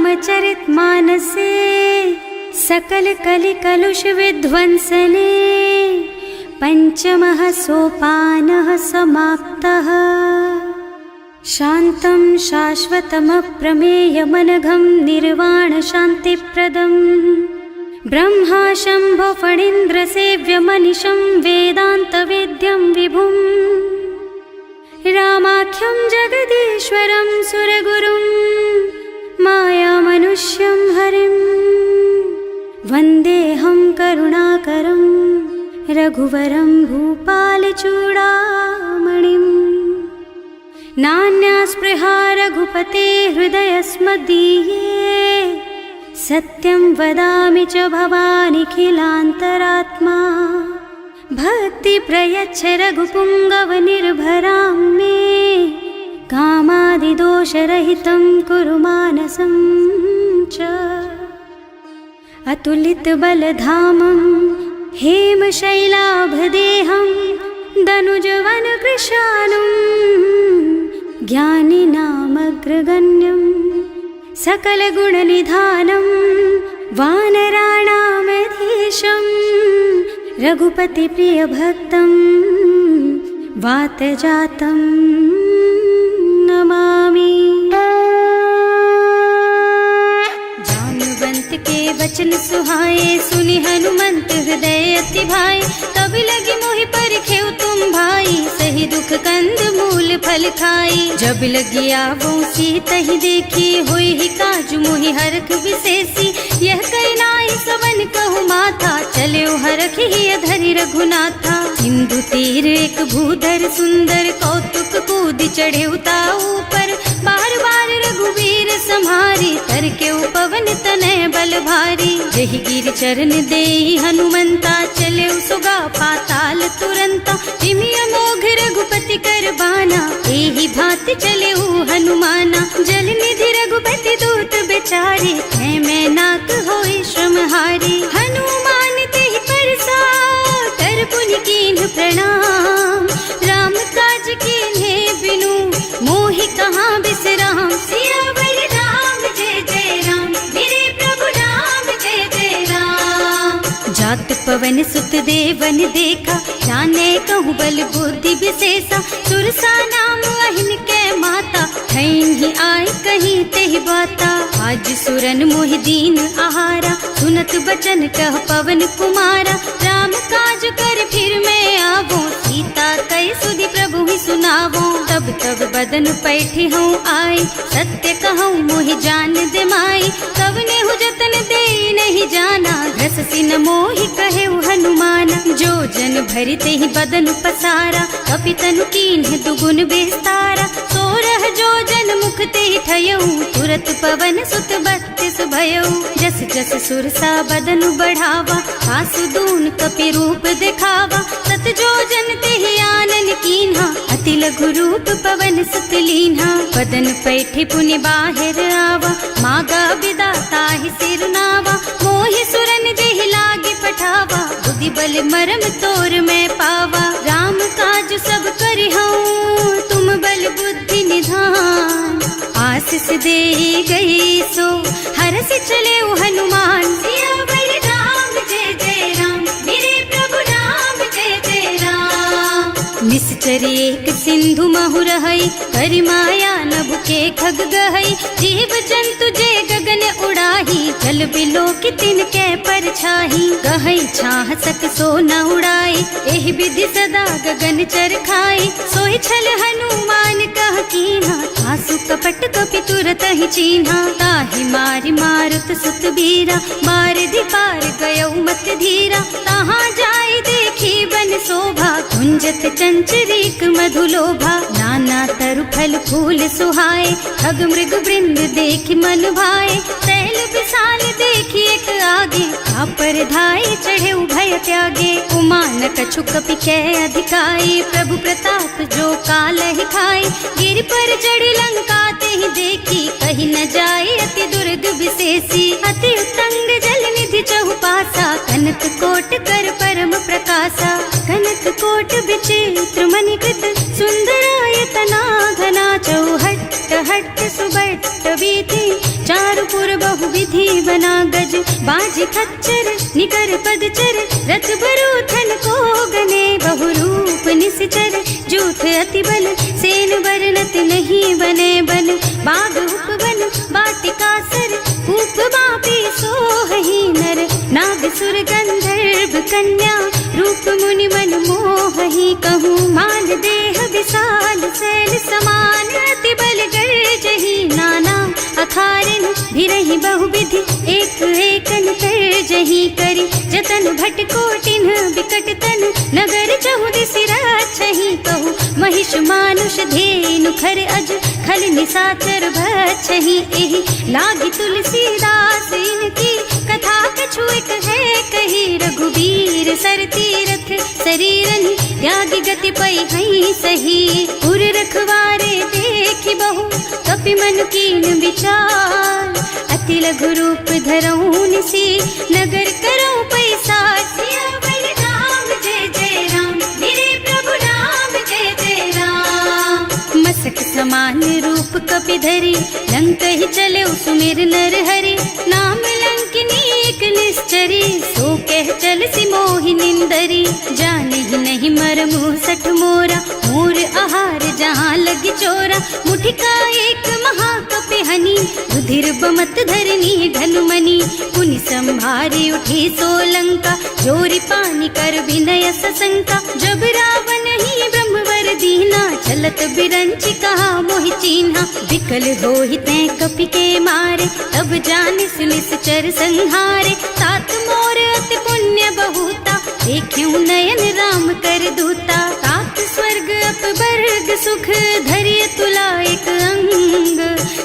रामचरितमानसे सकल कलि कलुष विध्वंसने पंचमः सोपानः समाप्तः। शान्तं शाश्वतमप्रमेयमनघं निर्वाण शान्तिप्रदं ब्रह्मा शम्भो फणीन्द्रसेव्यमनिशं वेदान्तवेद्यं विभुं रामाख्यं जगदीश्वरं सुरगुरुं मायामनुष्यं हरिं वन्देऽहं करुणाकरं रघुवरं भूपालचूडामणिम्। नान्यास्पृहा रघुपते हृदयस्मदीये सत्यं वदामि च भवानिखिलान्तरात्मा। भक्ति प्रयच्छ रघुपुङ्गवनिर्भरां मे कामादिदोषरहितं कुरु मानसं च। अतुलितबलधामं हेमशैलाभदेहं दनुजवनकृशानुं ज्ञानिनामग्रगण्यं सकलगुणनिधानं वानराणामधीशं रघुपतिप्रियभक्तं वातजातं नमामि। जानुवंत के वचन सुहाए सुनि हनुमंत हृदय अति भाए। तब लगी मोहि परखेउ तुम भाई सही दुख कंद मूल फल खाई। जब लगी आवो सीतहि देखी होई ही काजु मोहि हरख विशेषी। यह कई नाई सवन कहु माथा चले हरख ही धरि रघुनाथा। सिंधु तीर एक भूधर सुंदर कौतुक कूद चढ़े उताऊ पर। बार बार रघुवीर सम्हारी तर के पवन तनय बल भारी। जहि गिर चरण देहि हनुमंता चले सुगा पाताल तुरंता। तिमि अमोघ रघुपति कर बाना एहि भांति चले हनुमाना। जल निधि रघुपति दूत बेचारे है मैं नाक होई श्रमहारी। हनुमान तेहि परसा कर पुनि कीन्ह प्रणाम। राम काज कीन्हे बिनु मोहि कहाँ बिसराम। सियावर राम जय जय राम मेरे प्रभु राम जय जय राम। जात पवन सुत देवन देखा जाने कहूँ बल बुद्धि विशेषा। सुरसा नाम अहिन के माता ठैन ही आए कहीं तेहि बाता। आज सुरन मोहि दीन आहारा सुनत बचन कह पवन कुमारा। राम काज कर फिर मैं आवो सीता कई सुधि प्रभु ही सुनावो। तब तब बदन पैठी हूँ आई सत्य कहूँ मोहि जान दे माई। तब नेहु जतन दे नहीं जाना घस सिन मोहि कहे हनुमाना। जो जन भरते ही बदन पसारा कपितनु कीन्ह दुगुन बेस्तारा। सोरह जो जन मुख ते ठयऊ तुरत पवन सुत बत्तिस भयऊ। जस जस सुरसा बदन बढ़ावा आसु दून कपि रूप दिखावा। सत जो जन ते आनन कीन्हा अति लघु रूप पवन सुत लीन्हा। बदन पैठे पुनि बाहिर आवा मागा बिदा ताहि सिर नावा। मोहि सुरन जेहि लागे पठावा बुद्धि बल मरम तोर मैं पावा। राम काज सब करिहऊँ तुम बल बुद्धि निधान। आशीष दे गई सो हरस चले हनुमान। सियावर राम जय जय राम मेरे प्रभु राम जय जय राम। निश्चर एक सिंधु महु रहई करि माया नभ के खग गहई। जीव जंतु जे गगन उड़ाही जल बिलो की तिनके परछाही। गहई छाह सक सो न उड़ाई एहि विधि सदा गगन चर खाई। सोहि छल हनुमान कह कीन्हा आसु कपट कपि तुरत ही चीन्हा। ताहि मारि मारुत सुत बीरा मार दी पार गयऊ मत धीरा। तहाँ जाई देखी बन शोभा कुंजत चंचरीक मधुलोभा। नाना तरु फल फूल सुहाए खग मृग वृंद देखि मन भाए। तैल विशाल देखी एक आगे पर धाई चढ़े भय त्यागे। उमान कछु कपि कै अधिकाई प्रभु प्रताप जो काल ही खाई। गिर पर चढ़ी लंका ते ही देखी कहीं न जाए अति दुर्ग विशेषी। अति उत्तंग जल निधि चहुपासा कनक कोट कर परम प्रकाशा। कनक कोट विचित्र मणिकृत सुंदरायतना घना चौहट्ट हट्ट सुबट्ट बीती, चारुपुर बहुविधि बना गज, बाजी खच्चर निकर पदचर, रथ बरूथन को गने, बहुरूप निश्चर, जूथ अति बल, सेन बरनत नहीं बने बन, बाग उपवन बाटिका सर, कूप बापी सोहहि नर, नाग सुर गंधर्व कन्या, रूप मुनि मन मोहहि, कहूँ माल देह विशाल शैल समान, अति बल गर्जहि नाना अखारन, भिरहि बहुविधि एक एकन तरजहि करि, जतन भट कोटिन बिकट तन, नगर चहुदिस रक्षहि, कहूँ महिष मानुष धेनु खर अज, खल निशाचर भक्षहि, एहि लागी तुलसीदास इनकी, कथा कछु एक है कही, रघुबीर सर तीरथ शरीरन, त्यागी गति पै हई सही, पुर रखवारे देखि बहु, कपि मन कीन विचार, अति लघु रूप धरऊं निसी, नगर करऊं पैसार, सियावर राम जय जय राम, मेरे प्रभु राम जय जय राम, मसक समान रूप कपि धरि, लंक ही चले सुमिर नर हरि, नाम लंकिनी एक निश्चरी, सो कह चल सी मोहि निंदरी, जाने ही नहीं मरमु सठ मोरा, मोर आहार जहाँ लगी चोरा, मुठिका एक महाकपि हनी, रुधिर बमत धरनी धनुमनी, पुनि संभारी उठी सोलंका, जोरी पानी कर विनय सशंका, जब रावण ही ब्रह्मवर दीना, चलत बिरंची कहा मोहि चीन्हा, विकल होहि तै कपि के मारे, तब जानिस निश्चर संहारे, तात मोर अति पुण्य बहुता, देखियो नयन राम कर दूता, तात स्वर्ग अपवर्ग सुख, धरिय तुला एक अंग,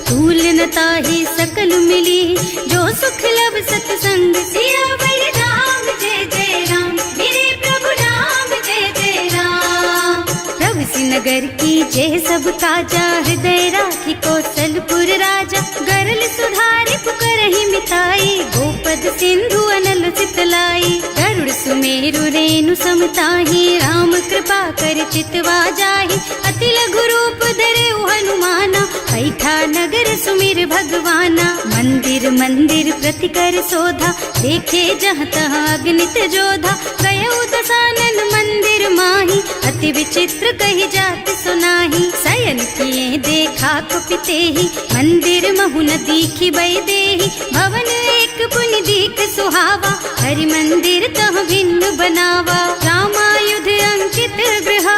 तूल न ताहि सकल मिली, जो सुख लब सतसंग, सियावर राम जय जय राम, मेरे प्रभु राम जय जय राम, प्रभु सी नगर की जय सब काजा, हृदय राखी कौशलपुर राजा, गरल सुधारि पुकारहि मिताई, गोपद सिंधु अनल चितलाई, गरुड़ सुमेरु रेणु समताहि, राम कृपा कर चितवा जाहि, अति लघु रूप धरे हनुमाना, बैठा नगर सुमिर भगवाना, मंदिर मंदिर प्रति कर शोधा, देखे जहाँ तहाँ अगणित जोधा, गयो दशानन मंदिर माही, अति विचित्र कही जात सुनाही, शयन किए देखा कुपितेहि, मंदिर महु न दीखि बै देहि, भवन एक पुनि दीख सुहावा, हरि मंदिर तह भिन्न बनावा, रामायुध अंकित गृहा,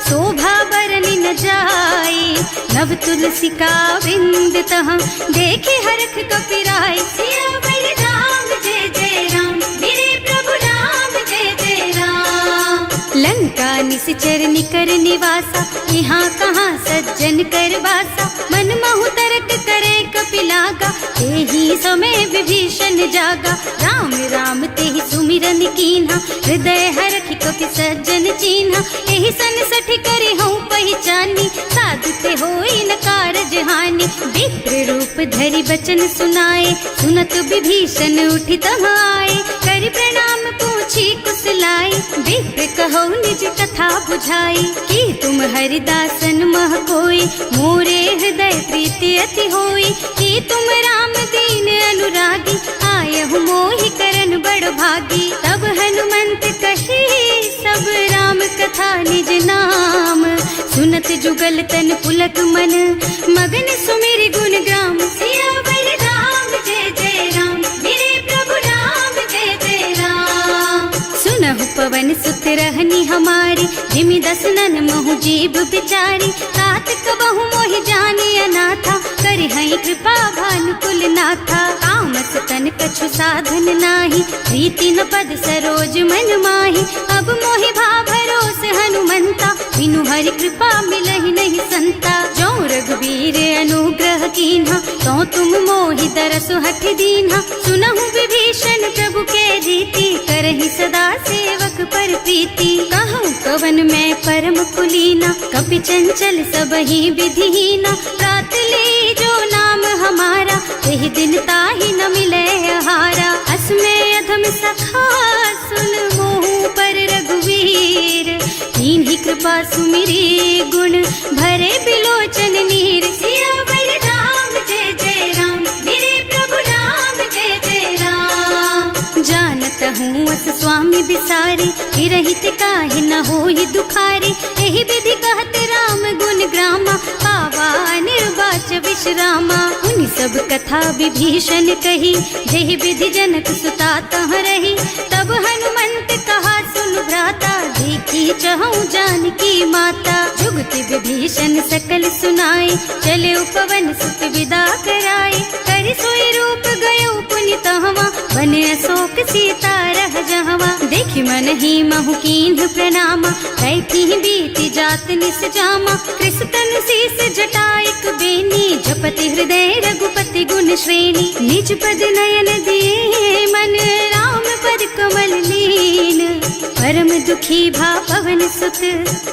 शोभा बरनि न जाए, नव तुलसी का वृंद तह, देखे हरख कपिराय, सियावर राम जय जय राम, मेरे प्रभु राम जय जय राम, लंका निश्चर निकर निवासा, यहाँ कहाँ सज्जन कर वासा, मन महु तरक करे कपिलागा, तेहि समय विभीषण जागा, राम राम तेहि सुमिरन कीन्हा, हृदय हरखि कपि सज्जन चीन्हा, एहि सन सठि करे हूँ पहचानी, साधु ते होई न कारज हानि, विप्र रूप धरि बचन सुनाए, सुनत विभीषण उठि तहाँ आए, करि प्रणाम पूछी कुशलाई, विप्र कहो निज कथा बुझाई, कि तुम हरिदासन मह कोई, मोरे हृदय प्रीति अति होई, कि तुम राम दीन अनुरागी, आयहु मोहि करन बड़ भागी, तब हनुमंत कही सब राम कथा निज नाम, सुनत जुगल तन पुलक मन, मगन सुमिर गुण ग्राम, सियावर राम जय जय राम, मेरे प्रभु राम जय जय राम, सुनहु पवन सुत रहनी हमारी, जिमि दसनन महु जीव बिचारी, तात कबहु मोहि जानि अनाथा, करि हई कृपा भानुकुल नाथा, तामस तन कछु साधन नाही, प्रीति न पद सरोज मन माही, अब मोहि भा भरोस हनुमंता, बिनु हरि कृपा मिलहि नहीं संता, जो रघुबीर अनुग्रह कीन्हा, तो तुम मोहि दरसु हठ दीन्हा, सुनहु विभीषण प्रभु के रीति, करहि सदा सेवक पर प्रीति, कहूँ कवन मैं परम कुलीना, कपि चंचल सबहि विधिहीना, रात ले जो नाम हमारा, तेहि दिन ताहि न मिले आहारा, असमय अधम सखा सुन मोहु पर रघुवीर, कीन्ही कृपा सुमिरी गुण भरे बिलोचन नीर, सियावर बिसारी, रहित काहे न होई दुखारी। एहि विधि कहत राम गुण ग्रामा, पावा निर्वाच विश्रामा। उन सब कथा विभीषण कही, जेहि विधि जनक सुता तह रही। तब हनुमंत कहा सुन भ्राता, देखी चहु जानकी माता। जुगति विभीषण सकल सुनाए, चले उपवन सुत विदा कराए। कर सोई रूप गयो पुनि तहवा, बन अशोक सीता रह जहवा। देखि मन ही महु कीन्ह प्रणामा, कैथी बीति जात निस जामा। कृष्ण शीस जटाइक बेनी, जपति हृदय रघुपति गुण श्रेणी। निज पद नयन दिए मन, राम पद कमल लीन। परम दुखी भा पवन सुत,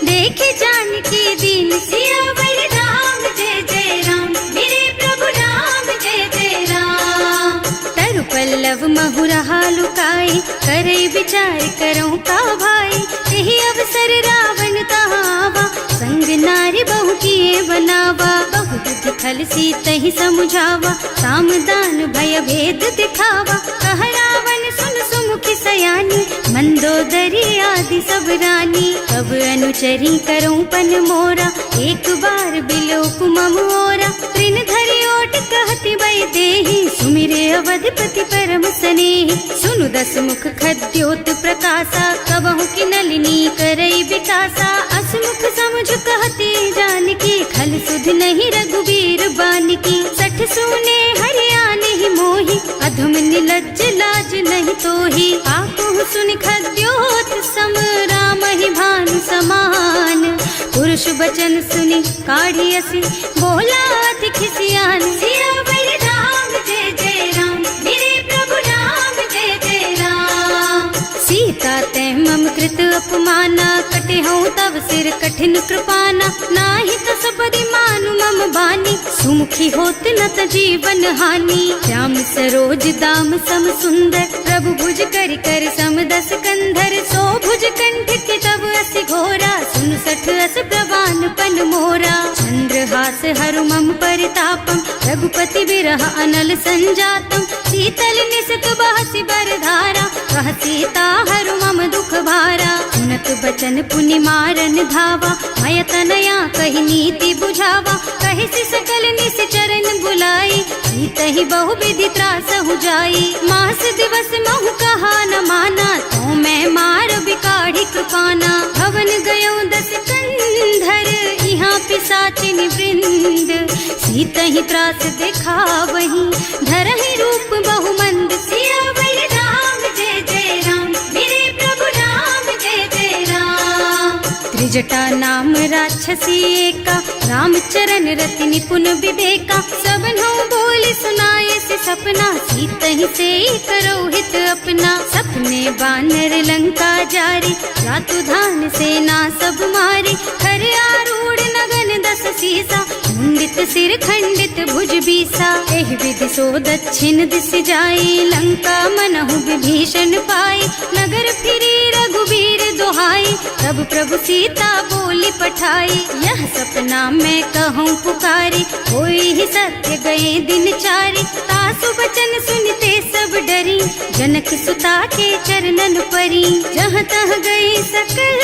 देखे जानकी दीन। सियावर राम जय जय राम, मेरे प्रभु राम जय जय राम। तरु पल्लव महु रहा लुकाई, करई विचार करऊं का भाई। यही अवसर रावण तहावा, संग नारी बहु किए बनावा। बहु बुद्धि खल सीतहि समुझावा, साम दान भय भेद दिखावा। कह रावण सुन सुमुखी सयानी, मंदोदरी आदि सब रानी। अब अनुचरी करऊं पन मोरा, एक बार बिलोक मम ओरा। तृण धरि ओट कहति भय देहि, सुमिरे अवधपति परम स्नेहि। सुनु दस मुख खद्योत प्रकाशा, कबहु की नलिनी करई विकासा। असमुख समझ कहती जानकी, खल सुध नहीं रघुबीर बानकी। सठ सूने हरियाणा ही मोही, अधम निलज्ज लाज नहीं तोही। आपहु सुन खद्योत सम, राम ही भानु समान। पुरुष बचन सुनि काढ़ी असी, बोला अधिक सियान। सियावर राम जय जय राम, मेरे प्रभु राम जय जय राम। सीता ते मम कृत अपमाना, कटे हूँ तब सिर कठिन कृपाना। नाही तो सबरी मानु मम बानी, सुमुखी होत न त जीवन हानि। श्याम सरोज दाम सम सुंदर, प्रभु भुज कर कर सम दस कंधर। सो भुज कंठ के तब अस घोरा, सुन सठ अस प्रवान पन मोरा। चंद्रहास हरु मम परितापम, रघुपति विरह अनल संजातम। शीतल निसत बहसि बरधारा, कह सीता हरु मम दुख भारा। सुनत बचन पुनि मारन धावा, मय तनया कहि नीति बुझावा। कहि सकल निस चरण बुलाई, सीतहि बहु विधि त्रास हो जाई। मास दिवस महु कहा न माना, तो मैं मार बिकाढ़ी कृपाना। भवन गयो दस कंधर, यहाँ पिशाचिनी वृंद। सीतहि त्रास देखा वही, धरहि रूप बहु मंद। सियावर राम जय जय राम, मेरे प्रभु राम जय जय राम। त्रिजटा नाम राक्षसी एका, राम चरण रति निपुण विवेका। सबनो बोल सुनाए से सपना, सीतहि से करो हित अपना। सपने बानर लंका जारी, रातु धान सेना सब मारी। खर आरूढ़ नगन दस सीसा, मुंडित सिर खंडित भुज बीसा। एहि विधि सो दक्षिण दिस जाई, लंका मनहु विभीषण पाई। नगर फिरी रघुबीर दुहाई, तब प्रभु सीता बोली पठाई। यह सपना मैं कहूँ पुकारी, होई ही सत्य गए दिन चारी। तासु बचन सुनते सब डरी, जनक सुता के चरणन परी। जहाँ तह गई सकल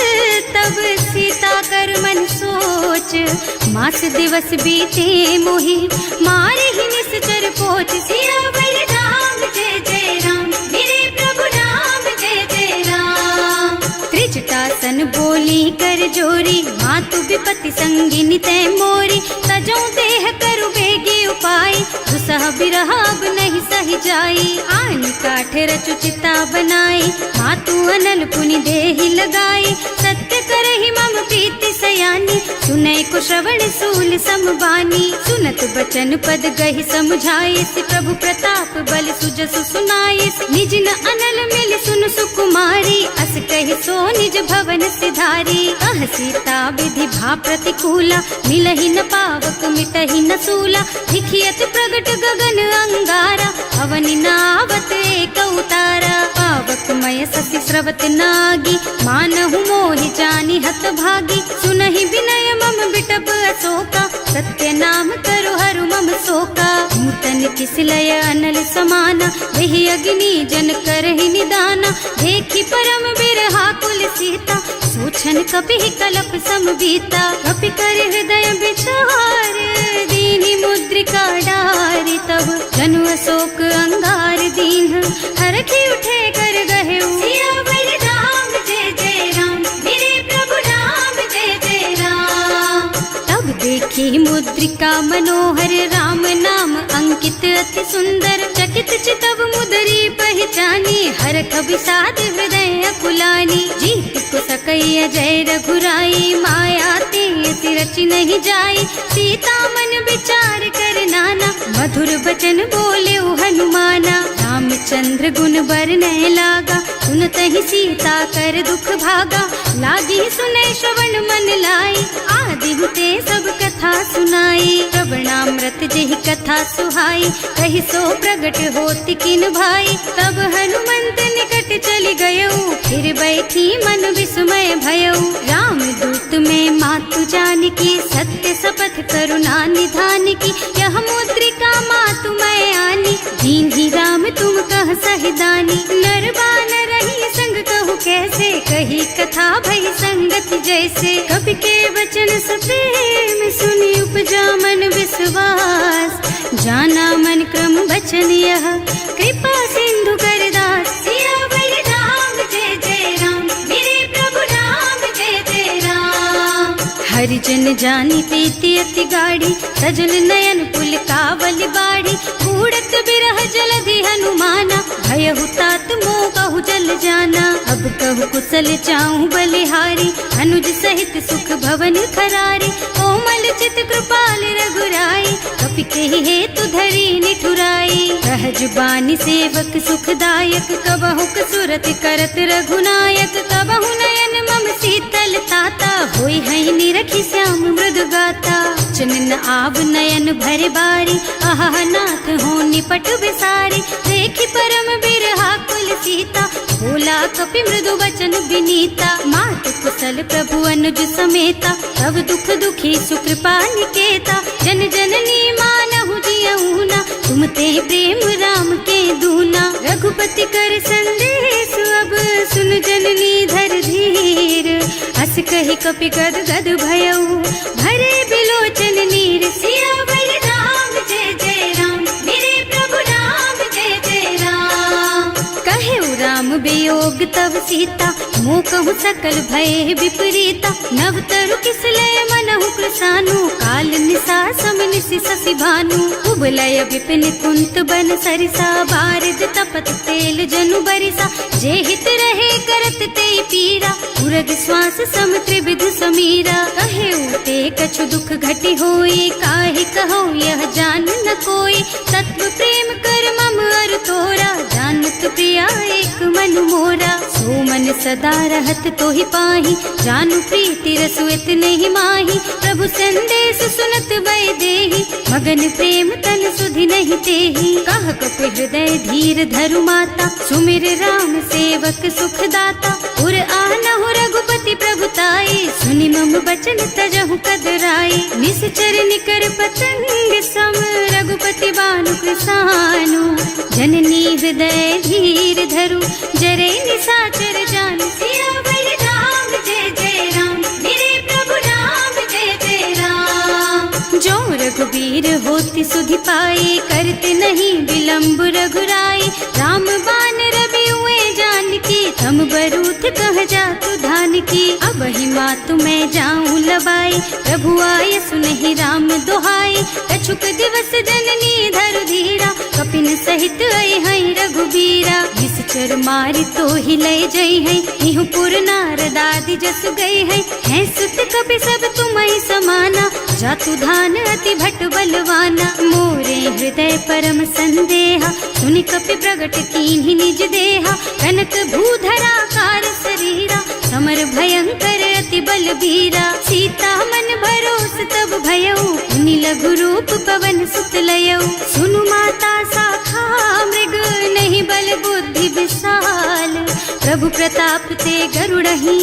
तब सीता कर मन सोच। मास दिवस बीते मोहि, मारे ही निश्चर पोच। सियावर राम जय जय राम, मेरे प्रभु राम जय जय राम। त्रिजटासन बोली कर जोरी, मातु विपति संगिनी तै मोरी। तजो देह करु बेगी उपाय, दुसह बिरह अब नहीं सही जाई। आन काठ रचु चिता बनाई, मातु अनल पुनि देहि लगाई। सत्य करहि मम प्रीति सयानी, सुनै को श्रवण सूल समबानी। सुनत बचन पद गहि समझाइस, प्रभु प्रताप बल सुजसु सुनाइस। निज न अनल मिल सुन सुकुमारी, अस कहि सो निज भवन सिधारी। कह सीता विधि भा प्रतिकूला, मिलहि न पावक मिटहि न सूला। दिखियत प्रगट गगन अंगारा, अवनि नावत एक उतारा। पावक मय ससि स्रवत नागी, मानहु मोहि जानि हत भागी। सुनहि विनय मम बिटप अशोका, सत्य नाम करु हरु मम शोका। नूतन की विसलय अनल समाना, वही अग्नि जन करहि निदाना, देखी परम बिरहा कुल सीता, सोचन कपि कलप सम बीता, कपि कर हृदय विचार, दीनी मुद्रिका डारी, तब जनु अशोक अंगार दीन, हरखी उठे कर गहे सियावर राम जय जय राम, मेरे प्रभु राम जय जय राम। तब देखी मुद्रिका मनोहर, राम नाम अंकित अति सुंदर, चकित चितव मुदरी पहचानी, हरख विषाद हृदय अकुलानी, जीत को सकैया जय रघुराई, माया ते रचि नहीं जाई, सीता मन विचार कर नाना, मधुर बचन बोले हनुमाना, रामचंद्र गुण बरनय लागा, सुनत ही सीता कर दुख भागा, लागी सुने श्रवण मन लाई, आदि ते सब कथा सुनाई, श्रवणामृत जेहि कथा सुहाई, कहि सो प्रगट होति किन भाई, तब हनुमंत निकट चली गयऊ, फिर बैठी मन विस्मय भयऊ, राम दूत में मातु जानकी, सत्य शपथ करुणा निधान की, यह मुद्रिका मातु मैं आनी, दीन ही राम तुम कह सहिदानी, नर बानर रही संग कहु कैसे, कही कथा भई संगत जैसे, कवि के वचन सप्रेम सुनी उपजा मन विश्वास, जाना मन क्रम वचन यह, कृपा सिंधु कर दास, सियावर राम जय जय राम, मेरे प्रभु राम जय जय राम। हरिजन जानी प्रीति अति गाढ़ी, सजल नयन पुल कावल बाढ़ी, बूढ़त बिरह जलधि हनुमाना, भयहु तात मोह कहु जल जाना, अब कहु कुशल चाहूं बलिहारी, अनुज सहित सुख भवन खरारी, कोमल चित कृपाल रघुराई, कपि केहि हेतु धरी निठुराई, सहज बानी सेवक सुखदायक, कबहु कसुरत करत रघुनायक, कबहु नयन मम शीतल ताता, होई है निरखी श्याम मृदु गाता, चनन आव नयन भर बारी, आहा नाथ हो निपट विसारी, देखी परम बिरहा कुल सीता, बोला कपि मृदु वचन विनीता, मात कुशल प्रभु अनुज समेता, तब दुख दुखी सुकृपा निकेता, जन जननी मानहु जियऊना, तुम ते प्रेम राम के दूना, रघुपति कर संदेश अब सुन जननी धर धीर, हस कहि कपि गद गद भयऊ, भरे बिलोचन नीर, सियावर राम जय जय राम, मेरे प्रभु राम जय जय राम। कहेउ राम वियोग तब सीता, मोह कहु सकल भय विपरीता, नव तरु किसलय मनहु कृसानु, काल निसा सम निसि शशि भानु, उबलय विपिन कुंत बन सरिसा, बारिद तपत तेल जनु बरिसा, जे हित रहे करत ते पीरा, उरग श्वास सम त्रिविध समीरा, कहेउ ते कछु दुख घटी होई, काहि कहो यह जान न कोई, तत्व प्रेम कर मम अर तोरा, जानत प्रिया एक मन मोरा, सो मन सदा रहत तोहि पाही, जानु प्रीति रसु इतने ही माही, प्रभु संदेश सुनत भय देहि, मगन प्रेम तन सुधि नहीं तेहि, कह कपि हृदय धीर धरु माता, सुमिर राम सेवक सुख दाता, उर आनहु रघुपति प्रभुताई, सुनि मम बचन तजहु कदराई, निश्चर निकर पतंग सम, रघुपति बानु कृसानु, जननी हृदय धीर धरु, जरे निशाचर जान, सियावर राम जय जय राम, मेरे प्रभु राम जय जय राम। जो रघुबीर होति सुधि पाई, करते नहीं विलंब रघुराई, राम बान रवि हुए जानकी, थम बरूथ कह जातु धान की, अब ही मातु मैं जाऊं लबाई, प्रभु आय सुनहि राम दोहाई, कछुक दिवस जननी धरु धीरा, कपिन सहित आई है रघुबीरा, निश्चर मारि तो ही लय जई है, इहु पुर नारद आदि जस गई है सुत कपि सब तुम्हि समाना, जातु धान अति भट बलवाना, मोरे हृदय परम संदेहा, सुनि कपि प्रगट कीन्हि निज देहा, कनक भूधरा कार शरीरा, समर भयंकर अति बलबीरा, सीता मन भरोस तब भयऊ, मुनि लघु रूप पवन सुत लयऊ, सुनु माता शाखा मृग नहीं बल बुद्धि विशाल, प्रभु प्रताप ते गरुड़हि,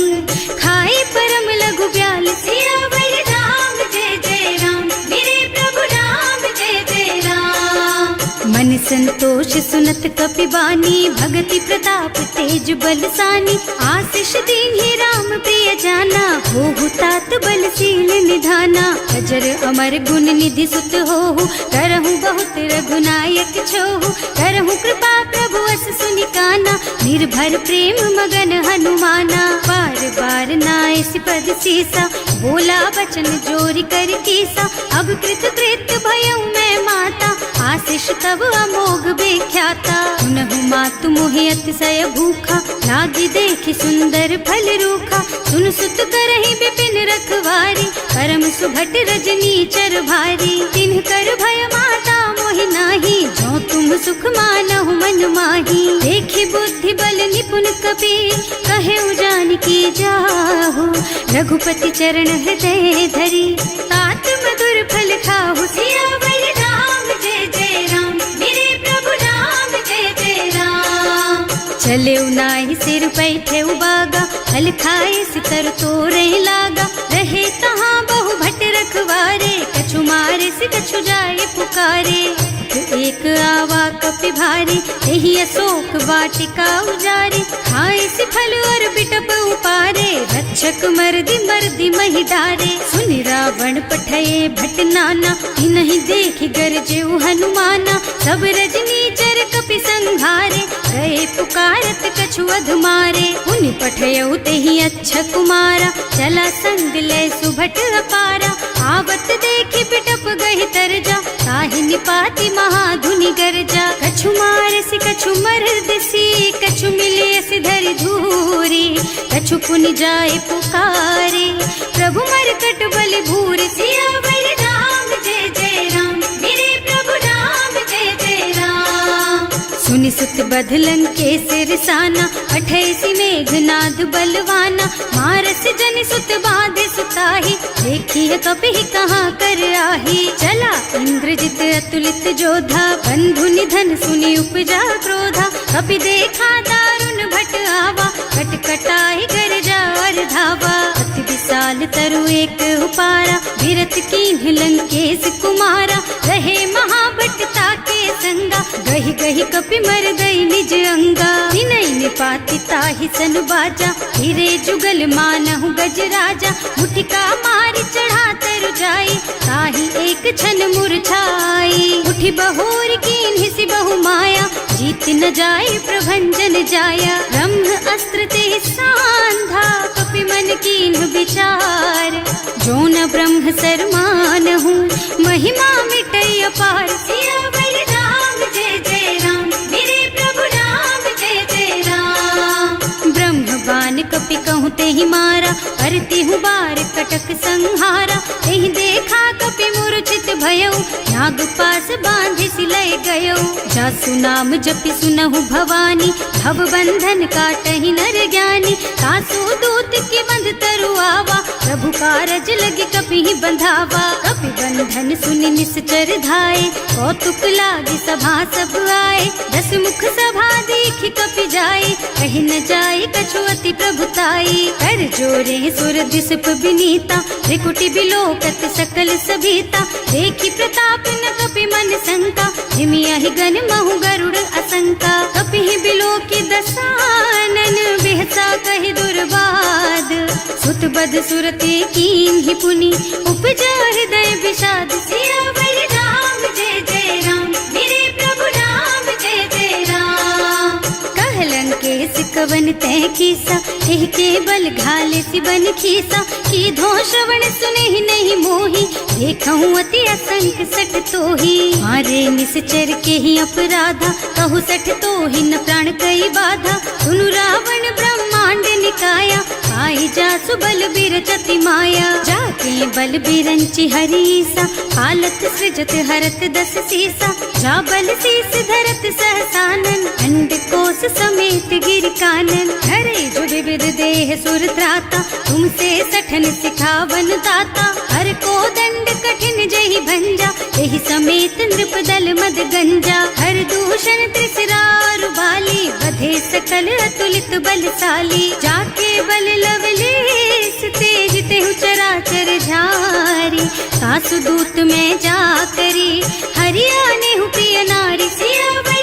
खाई परम लघु ब्याल, सियावर राम जय जय राम, मेरे प्रभु राम जय जय राम। संतोष सुनत कपिबानी, भगति प्रताप तेज बलसानी। आशीष दीन्हि राम प्रिय जाना, होहु तात बलशील निधाना। अजर अमर गुण निधि सुत होहु, करहु बहुत रघुनायक छोहु। करहु कृपा प्रभु अस सुनि काना, निर्भर प्रेम मगन हनुमाना। बार बार नाइस पद सीसा, बोला बचन जोरि कर कीसा। अब कृत कृत्य भयउ मैं माता, आशीष तब अमोघ बेख्याता। सुनहु मातु मोहि अतिशय भूखा, लागी देखि सुंदर फल रूखा। सुन सुत करहि विपिन रखवारी, परम सुभट रजनी चर भारी। तिन्ह कर भय माता मोहि नाही, जो तुम सुख मानहु मन माही। देखि बुद्धि बल निपुण कबीर, कहे जानकी जाहु। रघुपति चरण हृदय धरी, तात मधुर फल खाहु। सियावर राम जय जय राम, मेरे प्रभु राम जय जय राम। चले नाहि सिर बैठे बागा, फल खाए सितर तोरे लागा। रहे तहाँ बहु भट रखवारे, कछु मारे से कछु जाए पुकारे। एक आवा कपि भारी, यही अशोक वाटिका उजारी। खाए से फल और बिटप उपारे, रक्षक मर्दी मर्दी मही डारे। सुनि रावण पठये भट नाना, नहीं देखि गरजेउ हनुमाना। सब रजनी चर कपि संघारे, गए पुकारत कछु अधमारे। उनि पठयउ तेहि अच्छा कुमारा, चला संग ले सुभट अपारा। आवत देखि बिटप गहि तरजा, ताहि निपाति महाधुनि गरजा। कछु मारसि कछु मरदसी, कछु मिलियसि धरि धूरी। कछु पुनि जाए पुकारे, प्रभु मरकट बलि भूरि। सियावर राम जय जय राम, मेरे प्रभु राम जय जय राम। सुनि सुत बधलन के सिरसाना, अठैसी मेघनाद बलवाना। मारस जनि सुत बाधे सुताही, देखिए कपि कहाँ कर आही। चला इंद्रजित अतुलित जोधा, बंधु निधन सुनि उपजा क्रोधा। कपि देखा दारुण भट आवा, कटकटाई गरजा और धावा। अति विशाल तरु एक उपारा, विरत कीन्ह लंकेश कुमारा। रहे महाभट ताके संगा, गहि गहि कपि मर गई निज अंगा। तिनहि निपाति ताहि सन बाजा, हिरे जुगल मानहु गज राजा। मुठिका मारि चढ़ा तरु जाई, ताहि एक छन मुरझाई। उठि बहोर कीन्हि सि बहु माया, जीत न जाय प्रभंजन जाया। ब्रह्म अस्त्र ते सांधा, कपि मन कीन्ह विचार। जो न ब्रह्म सर मानहु, महिमा मिटै अपार। सियावर राम जय जय राम, मेरे प्रभु राम जय जय राम। ब्रह्म बान कपि कहूँ तेहि मारा, करती हूँ बार कटक संहारा। तेहि देखा कपि मूर्छित भयउ, नाग पास बांधि सिलय गयउ। जासु नाम जपि सुनहु भवानी, भव बंधन काटहि नर ज्ञानी। तासु दूत के बंध तरु आवा, प्रभु कारज लगे कपि ही बंधावा। कपि बंधन सुनि निश्चर धाये, कौतुक लागी सभा सब आए। दस मुख सभा देखि कपि जाए, कहि न जाए कछु अति प्रभुताई। कर जोरे सुर दिसप विनीता, त्रिकुटी बिलोकत सकल सभीता। देखि प्रताप न कपि मन शंका, हिमियाहि गन महु गरुड़ असंका। कपि ही बिलोकि दसानन, बिहसा कहि दुर्बाद। सुत बद सुरते कीन्हि पुनि, उपजा हृदय विषाद। सियावर राम जय जय राम, मेरे प्रभु राम जय जय राम। कहलन केस कवन तह कीसा, एह के बल घाले सिबन खीसा। कीधो श्रवण सुनेहि नहीं मोही, देखहु अति असंख सठ तोही। मारे निश्चर के ही अपराधा, कहु सठ तोहि न प्राण कई बाधा। सुनु रावण ब्रह्मांड निकाया, पाई जासु बल बिरचति माया। जाके बल बिरंचि हरीसा, हालत सृजत हरत दस सीसा। जा बल शीस धरत सहसानन, अंड कोस समेत गिर कानन। हरे जो विविध देह सुर त्राता, तुमसे सठन सिखावन दाता। हर को दंड कठिन जहि भंजा, यही समेत नृप दल मद गंजा। हर दूषण त्रिसरारु बाली, बधे सकल अतुलित बलशाली। जाके बल लवलेस तेज तेहु चराचर झारी। सासु दूत में जा करी, हरियाणे हु प्रिय नारी। सियावर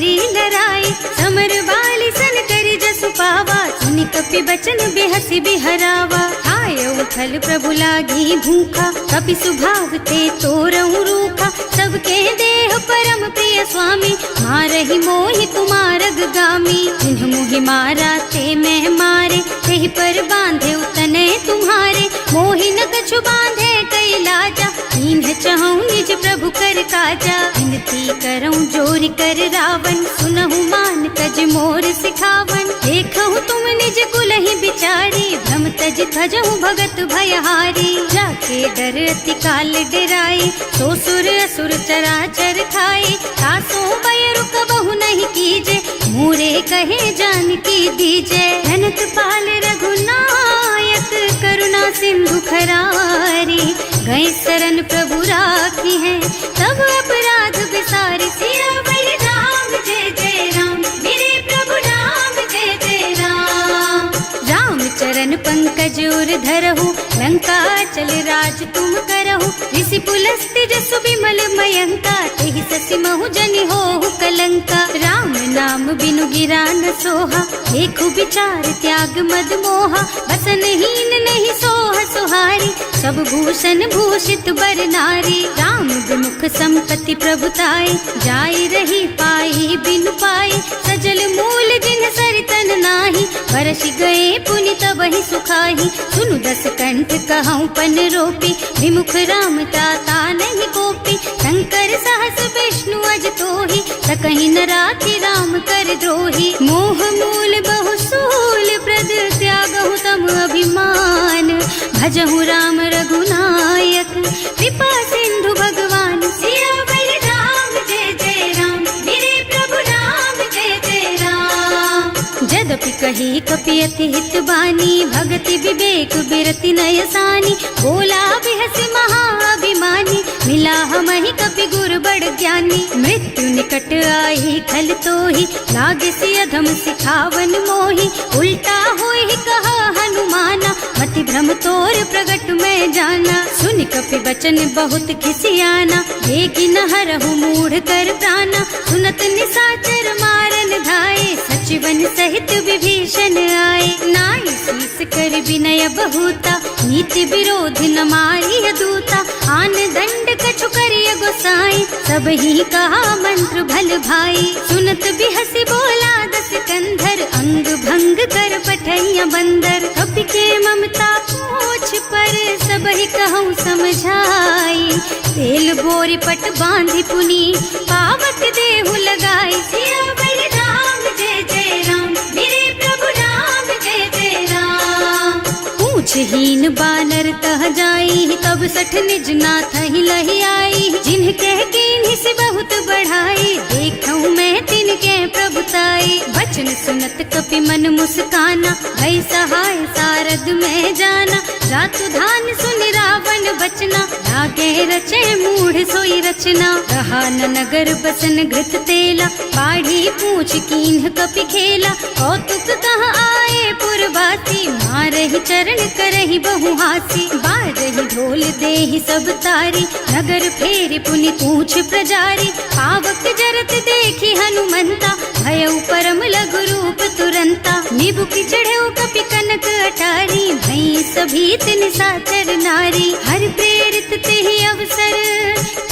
बलि डराए। समर बाली सन करि जसु पावा, सुनि कपि बचन बेहसि बिहरावा। आय उठल प्रभु लागी भूखा, कपि सुभाव ते तोरहु रूखा। सबके देह परम प्रिय स्वामी, मारहि मोहि तुमारग गामी। जिन्ह मोहि मारा ते मैं मारे, तेहि पर बांधे उतने तुम्हारे। मोहि न कछु बांधे कई लाजा, इन्ह चहु निज प्रभु कर काजा। विनती करऊं जोरि कर रावण, सुनहु मान तज मोर सिखावन। देखहु तुम निज कुलहि बिचारी, भ्रम तज थजहु भगत भयहारी। जाके डर अति काल डराए, सो सुर असुर चराचर खाए। तासो भय रुक बहु नहीं कीजे, मोरे कहे जानकी दीजे। धनत पाल रघुनायक, करुणा सिंधु खरारी। गए शरण प्रभु राखी है, तब अपराध बिसारी। सिया बलि राम जय जय राम, मेरे प्रभु राम जय जय राम। राम चरण पंकज उर धरहु, लंका चल राज तुम करहु। ऋषि पुलस्त्य जसु बिमल मयंका, तेहि ससि महु जनि होहु कलंका। राम नाम बिनु गिरा न सोहा, देखु विचार त्याग मद मोहा। बसनहीन नहीं सोह सुहारी, सब भूषण भूषित बर नारी। राम विमुख संपत्ति प्रभुताई, जाई रही पाई बिनु पाई। सजल मूल जिन सरितन नाही, बरसि गए पुनि तबहि सुखाही। सुनु दस कंठ कहऊँ पन रोपी, विमुख राम ताता नहीं कोपी। शंकर सहस विष्णु अज तोहि, सकहि न राखि राम कर द्रोही। मोह मूल बहु सूल प्रद, त्यागहु तम अभिमान। भजहु राम रघुनायक, कृपा सिंधु भगवान। सिया बलि राम जय जय राम, मेरे प्रभु राम जय जय राम। जदपि कही कपि अति हित बानी, भगति विवेक बिरति नय सानी। बोला बिहसि महाअभिमानी, मिला हमहि कपि गुर बड़ ज्ञानी। मृत्यु निकट आई खल तोहि, लागे सि अधम सिखावन मोहि। उल्टा होई कहा हनुमाना, मति भ्रम तोर प्रगट में जाना। सुनि कपि बचन बहुत खिसियाना, देगी न हरहु मूढ़ कर प्राणा। सुनत निशाचर मारन धाये, सचिवन सहित विभीषण आए। नाई शीस कर विनय बहुता, नीति विरोध न मारिय दूता। आन दंड कछु करिय गोसाई, सब ही कहा मंत्र भल भाई। सुनत बिहसि बोला दस कंधर, अंग भंग कर पठैया बंदर। कपि के ममता पूछ पर, सब ही कहूँ समझाई। तेल बोरी पट बांधि पुनी, पावक देहु लगाई। सिया बलि राम जय जय राम, मेरे प्रभु राम जय जय राम। पूछहीन बानर तह जाई, तब सठ निज नाथ ही लही आई। जिन्ह कह कीन्हि से बहुत बढ़ाई, देखऊँ मैं तिनके प्रभुताई। वचन सुनत कपि मन मुस्काना, भई सहाय सारद में जाना। जातु धान सुनि रावण बचना, लागे रचे मूढ़ सोई रचना। रहा न नगर बसन घृत तेला, बाढ़ी पूछ कीन्ह कपि खेला। कौतुक कह आए पुरवासी, मारहि चरण करहि बहु हासी। बाजहि ढोल देहि सब तारी, नगर फेरि पुनि पूछ प्रजारी। पावक जरत देखि हनुमंता, भयउ परम लघु रूप तुरंता। निबुकि चढ़ऊ कपि कनक अटारी, भई सभीत निशाचर नारी। हर प्रेरित तेहि अवसर,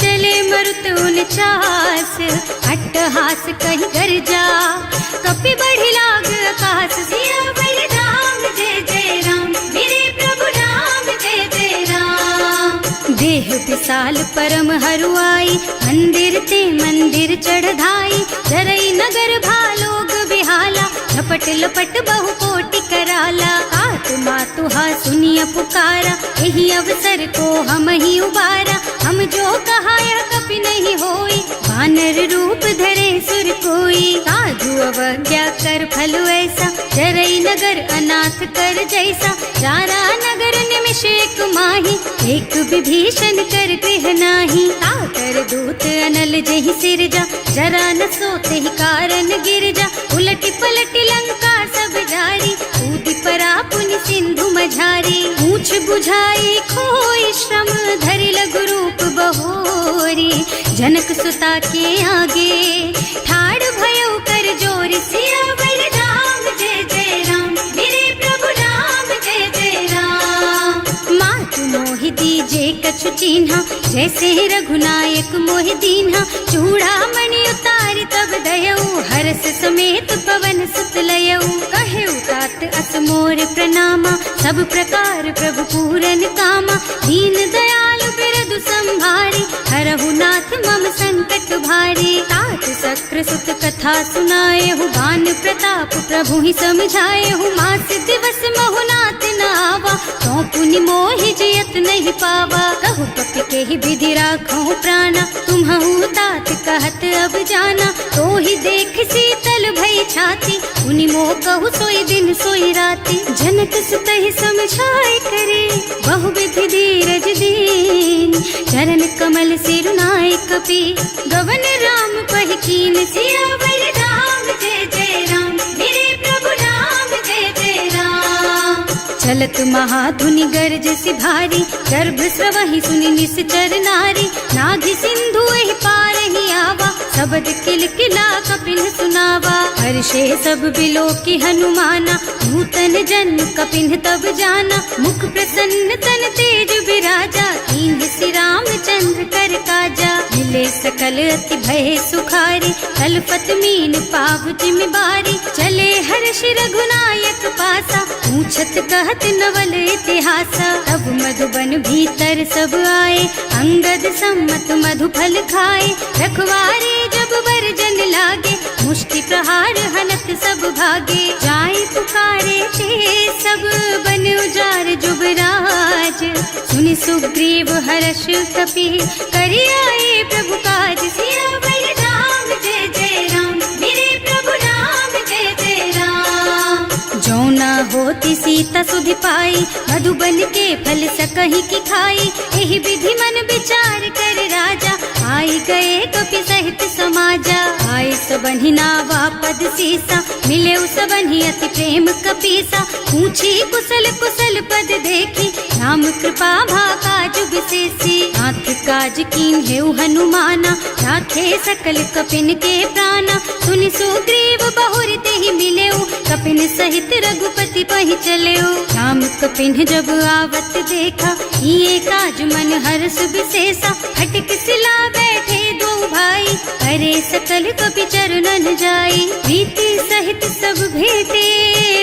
चले मरुत उनचास। अट्टहास कहि गर्जा, कपि बढ़ि लाग आकाश। सिया बलि राम जय जय राम, मेरे प्रभु राम जय जय राम। देह विशाल परम हरुआई, मंदिर ते मंदिर चढ़धाई। जरई नगर भालोग बिहाला, झपट लपट बहु कोटि कराला। आत्मा तुहा सुनिय पुकारा, यही अवसर को हम ही उबारा। हम जो कहा यह कपि नहीं होई, वानर रूप धरे सुर कोई। साधु अवज्ञा कर फल ऐसा, जरई नगर अनाथ कर जैसा। जारा नगर निमिष एक माही, एक विभीषण कर गृह नाही। ताकर दूत अनल जहि सिरजा, जरा न सोते ही कारण गिरजा। उलटी पलटी लंका सब जारी, कूदि परा पुनि सिंधु मझारी। पूछ बुझाई खोई श्रम, धरि लघु रूप बहोरी। जनक सुता के आगे ठाड़ भयो चीन्हा, जैसे रघुनायक मोहि दीन्हा। चूड़ामणि उतारि तब दयऊ, हरस समेत पवन सुत लयऊ। कहे तात अस मोर प्रणामा, सब प्रकार प्रभु पूरन कामा। दीन दयालु बिरदु संभारी, हरहु नाथ मम संकट भारी। तात सक्र सुत कथा सुनाए हूँ, बान प्रताप प्रभु ही समझाए हूँ। मास दिवस महु नाथ न आवा, तो पुनि मोहि जियत नहीं पावा। कहु पति के ही विधि राखो प्राणा, तुम्हु तात कहत अब जाना। तो ही देख शीतल भई छाती, उनि मोह कहु सोई दिन सोई राती। जनक सुत ही समझाए करे, बहु विधि धीरज दीन। चरण कमल सिरुनाए कपि, गवन राम पहि कीन। सियावर राम जय जय राम, मेरे प्रभु राम जय जय राम। चलत महाधुनि गर्ज सि भारी, गर्भ स्रवहि सुनि निश्चर नारी। नाभि सिंधु एहि पार ही आवा, शबद किलकिला कपिन सुनावा। हर्षे सब बिलो की हनुमाना, नूतन जन्म कपिन तब जाना। मुख प्रसन्न तन तेज विराजा, कीन्ह सि रामचंद्र कर काजा। मिले सकल अति भय सुखारी, कलपत मीन पाव जिम बारी। चले हर्ष रघुनायक पासा, पूछत कहत नवल इतिहासा। तब मधुबन भीतर सब आए, अंगद सम्मत मधु फल खाए। रखवारे जब बरजन लागे, मुष्टि प्रहार हनक सब भागे। जाय पुकारे ते सब बन उजार जुबराज। सुनि सुग्रीव हर्ष कपि, करि आए प्रभु काज। सियावर राम जय जय राम, मेरे प्रभु राम जय जय राम। जो न होती सीता सुधि पाई, मधुबन के फल सकहि की खाई। एहि विधि मन विचार कर राजा, आई गए कपि सहित समाजा। आए सबहि नावा पद सीसा, मिले सबहि अति प्रेम कपीसा। पूछी कुशल कुशल पद देखी, राम कृपा भाका जुग विशेषी। नाथ काज कीन्हेउ हनुमाना, राखे सकल कपिन के प्राणा। सुनि सुग्रीव बहुर तेहि मिलेउ, कपिन सहित रघुपति पहि चलेउ। राम कपिन जब आवत देखा, ये काज मन हर्ष विशेषा। हटिक सिला बैठे दो भाई, करे सकल कपि चरणन जाई। प्रीति सहित सब भेटे,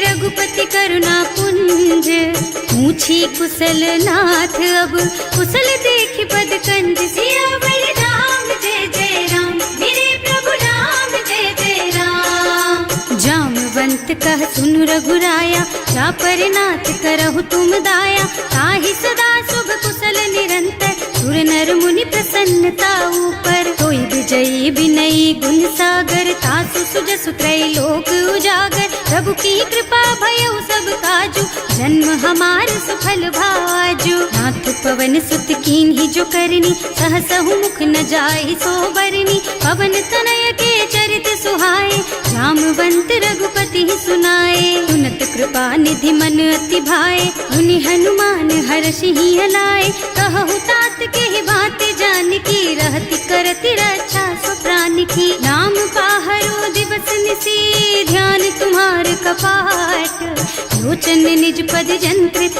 रघुपति करुणा पुंज। पूछी कुशल नाथ अब, कुशल देख पद कंज। सियावर राम जय जय राम, मेरे प्रभु राम जय जय राम। जामवंत कह सुन रघुराया, चापर नाथ करहु तुम दाया। ताहि सदा शुभ कुशल निरंतर, सुर नर मुनि प्रसन्नता ऊपर। कोई विजयी विनयी गुण सागर, तासु सुजसु त्रैलोक उजागर। प्रभु की कृपा भयउ सब काजू, जन्म हमार सफल भाजू। नाथ पवन सुत कीन्ही जो करनी, सहसहु मुख न जाहि सो बरनी। पवन तनय के चरित सुहाए, जामवंत रघुपति सुनाए। सुनत कृपा निधि मन अति भाए, मुनि हनुमान हर्षि हलाए। कहु तात के बात जानकी, रहति करति रक्षा सो प्राण की। नाम पाहरो दिवस निसी, ध्यान तुम्हार कपाट। लोचन निज पद जंत्रित,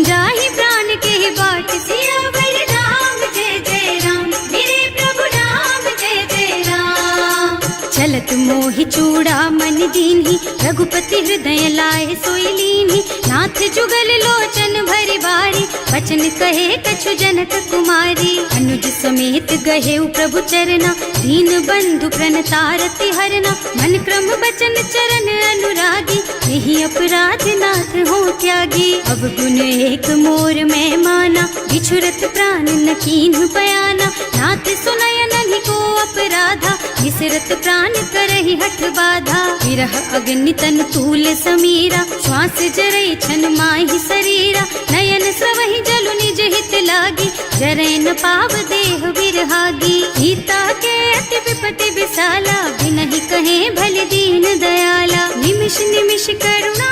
जाहि प्राण के बाट। सियावर राम जय जय राम, मेरे प्रभु राम जय जय राम। चलत मोहि चूड़ामणि दीन्ही, रघुपति हृदय लाए सोई लीन्ही। नाथ जुगल लोचन भरि बारी, बचन कहे कछु जनक कुमारी। अनुज समेत गहेउ प्रभु चरना, दीन बंधु प्रणतारति हरना। मन क्रम बचन चरण अनुरागी, यही अपराध नाथ हो त्यागी। अब गुण एक मोर में माना, बिछुरत प्राण न कीन्ह बयाना। नाथ सुनय नहीं को अपराधा, विसरत प्राण करहि हठ बाधा। विरह अग्नि तन तूल समीरा, श्वास जरई छन माहि शरीरा। नयन स्रवहि जलु निज हित लागी, जरै न पाव देह बिरहागी। सीता के अति विपति विशाला, बिनहि कहे भल दीन दयाला। निमिष निमिष करुणा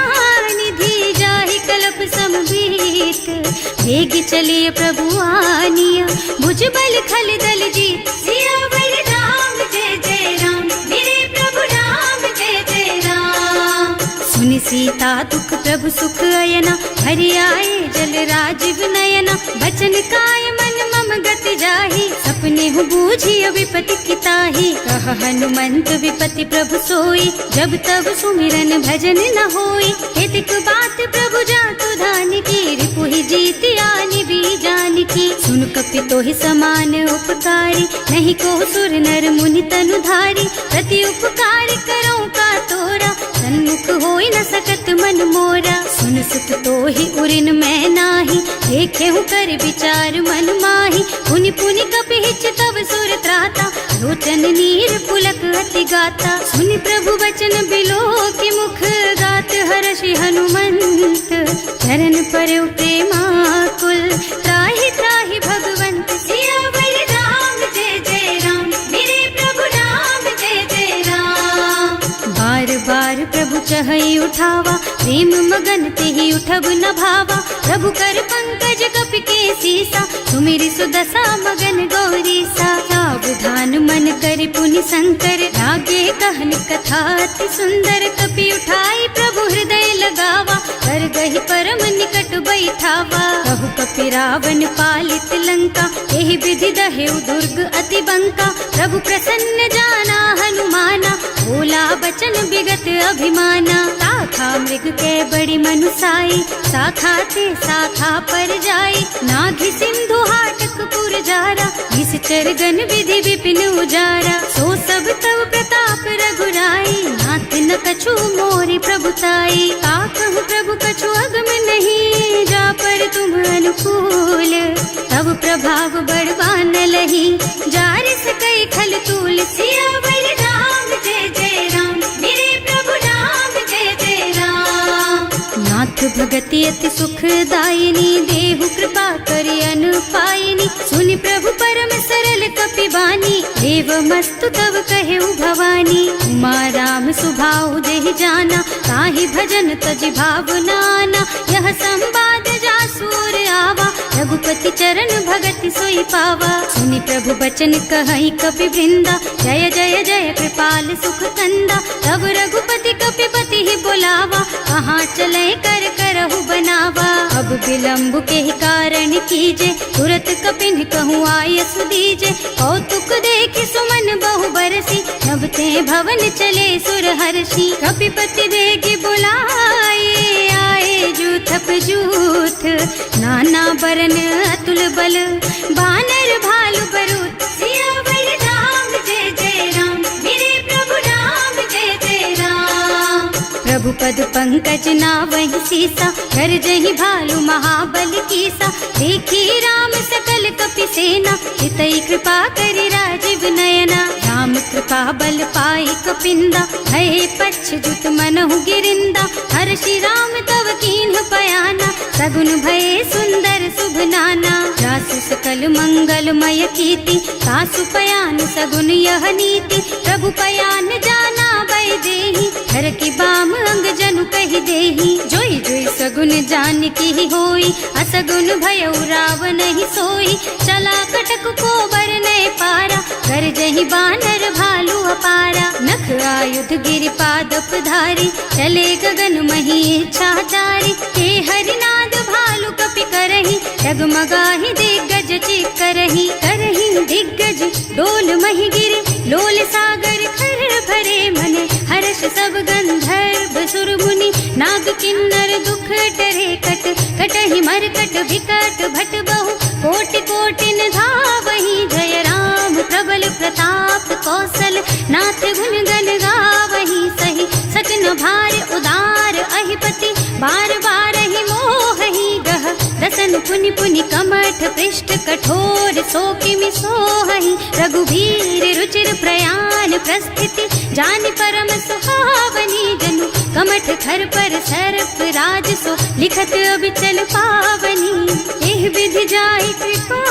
निधि, जाहि कलप समभीत। वेग चलिए प्रभु आनिया, भुज बल खल दल जीत। सियावर राम जय जय राम, मेरे प्रभु राम जय जय राम। सुनि सीता दुख प्रभु सुख अयना, हरि आए जल राजीव नयना। बचन काय मन मम गति जाहि, सपने हूँ बूझी विपति किताहि। कह हनुमंत विपति प्रभु सोई, जब तब सुमिरन भजन न होई। हेतिक बात प्रभु जातु धान की, रिपुहि जीति आनि भी जान की। सुन कपि तोहि समान उपकारी, नहीं को सुर नर मुनि तनु धारी। प्रति उपकार करो का तोरा, सन्मुख होई न सकत मन मोरा। सुन सुत तोहि उरिन मैं नाही, देखे हूँ कर विचार मन माही। पुनि पुनि कपि हिच तब सुर त्राता, लोचन नीर पुलक अति गाता। सुनि प्रभु बचन बिलो की मुख, गात हर्षि हनुमंत। चरण परउ प्रेमाकुल, त्राहि त्राहि भगवंत। सियावर राम जय जय राम, मेरे प्रभु राम जय जय राम। बार बार प्रभु चहई उठावा, प्रेम मगन तेहि उठब न भावा। प्रभु कर पंकज कपि के सीसा, सुमिरि सुदशा मगन गौरीसा। सावधान मन करि पुनि शंकर, लागे कहन कथा अति सुंदर। कपि उठाई प्रभु हृदय लगावा, कर गहि परम निकट बैठावा। कहु कपि रावण पालित लंका, एहि विधि दहेउ दुर्ग अति बंका। प्रभु प्रसन्न जाना हनुमाना, बोला बचन विगत अभिमाना। शाखा मृग के बड़ी मनुसाई, शाखा ते शाखा पर जाई। नाघि सिंधु हाटक पुर जारा, निश्चर गण विधि विपिन उजारा। सो सब तव प्रताप रघुराई, नाथ न कछु मोरि प्रभुताई। का कहूँ प्रभु कछु अगम नहीं, जा पर तुम अनुकूल। तब प्रभाव बड़वान लही, जार सकई खल तूल। सियावर राम जय जय राम, मेरे प्रभु राम जय जय राम। नाथ भगति अति सुखदायिनी, देहु कृपा करि अनुपायिनी। सुनि प्रभु परम सरल कपि बानी, देव मस्तु तव कहेउ भवानी। उमा राम सुभाउ देहि जाना, ताहि भजन तजि भावनाना। यह संवाद जासुर आवा, रघुपति चरण भगति सोई पावा। सुनि प्रभु बचन कहई कपि वृंदा, जय जय जय कृपाल सुख कंदा। तब रघुपति कपि पति ही बोलावा, कहाँ चले कर करहु बनावा। अब विलंब के ही कारण कीजे, तुरत कपिन कहूँ आयस दीजे। कौतुक देखि सुमन बहु बरसी, नभ ते भवन चले सुर हर्षि। कपिपति देगी बुलाए, आए जूथप जूथ। नाना बरन अतुल बल, बानर भालु बरूथ। सियावर राम जय जय राम, मेरे प्रभु राम जय जय राम। प्रभु पद पंकज नावहि सीसा, कर जहि भालु महाबल कीसा। देखी राम सकल कपि सेना, हितई कृपा करि राजीव नयना। राम कृपा बल पाई कपिंदा, भय पच्छ जुत मनहु गिरिंदा। हर्षि राम तव कीन्ह पयाना, सगुन भय सुंदर शुभ नाना। जासु सकल मंगलमय कीर्ति, तासु पयान सगुन यह नीति। प्रभु पयान जाना भय देहि, हर की बाम अंग जनु कहि देहि। जोई जोई सगुन जान की होई, असगुन भयउ रावण नहीं सोई। चला कटक को बरनै पारा, कर जहि बानर भालु अपारा। नख आयुध गिरि पादप धारी, चले गगन मही इच्छाचारी। हे हरिनाद भालु कपि करहि, डगमगाहि दिग्गज चित करहि। करहि दिग्गज डोल मही गिरि, लोल सागर खर भरे मने। हर्ष सब गंधर्व सुर मुनि, नाग किन्नर दुख टरे कट। कटहि मरकट विकट भट बहु, कोटि कोटिन धावहि। जय राम प्रबल प्रताप कौशल, नाथ गुण गण गावहि। सही सकन भार उदार अहिपति, बार बार ही मोहहि गह। दसन पुनि पुनि कमठ पृष्ठ, कठोर सो किमि सोहहि। रघुवीर रुचिर प्रयाण प्रस्थिति, जानि परम सुहावनी। जनु कमठ खर पर सर्प राज सो, लिखत अबिचल पावनी। एह विधि जाय कृपा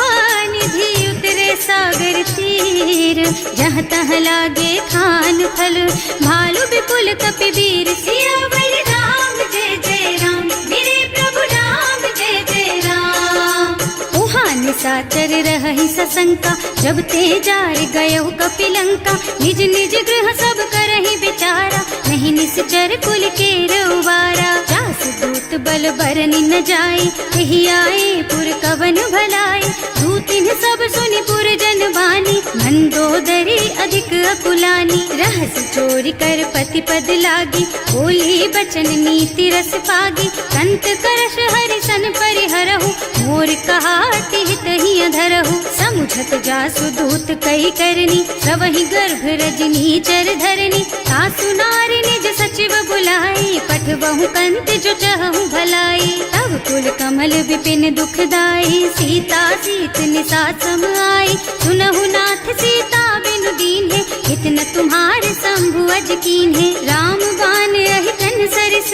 निधि, उतरे सागर तीर। जहाँ तहाँ लागे खान फल, भालु विपुल कपि वीर। सियावर राम जय जय राम, मेरे प्रभु राम जय जय राम। उहाँ निशाचर रहहि सशंका, जब ते जार गयो कपि लंका। निज निज गृह सब करहि विचारा, नहीं निस निश्चर कुल के रउबारा। जास दूत बल बरनि न जाए, यही आए पुर कवन भलाई। दूतिन सब सुनि पुर जन बानी, मंदोदरी अधिक अकुलानी। रहस चोरी कर पति पद लागी, बोली बचन नीति रस पागी। कंत करश हरि सन परिहरहु, मोर कहाति हित ही अधरहु। समुझत जासु दूत कई करनी, सबहि गर्भ रजनी चर धरनी। सासु नारी निज सचिव बुलाई, पठबहु कंत जो चहु भलाई। तब कुल कमल विपिन दुखदाई, सीता सीत निसा सम आई। सुनहु नाथ सीता बिनु दीन है, इतन तुम्हार शंभु अज कीन है। राम बान अहितन सरिस,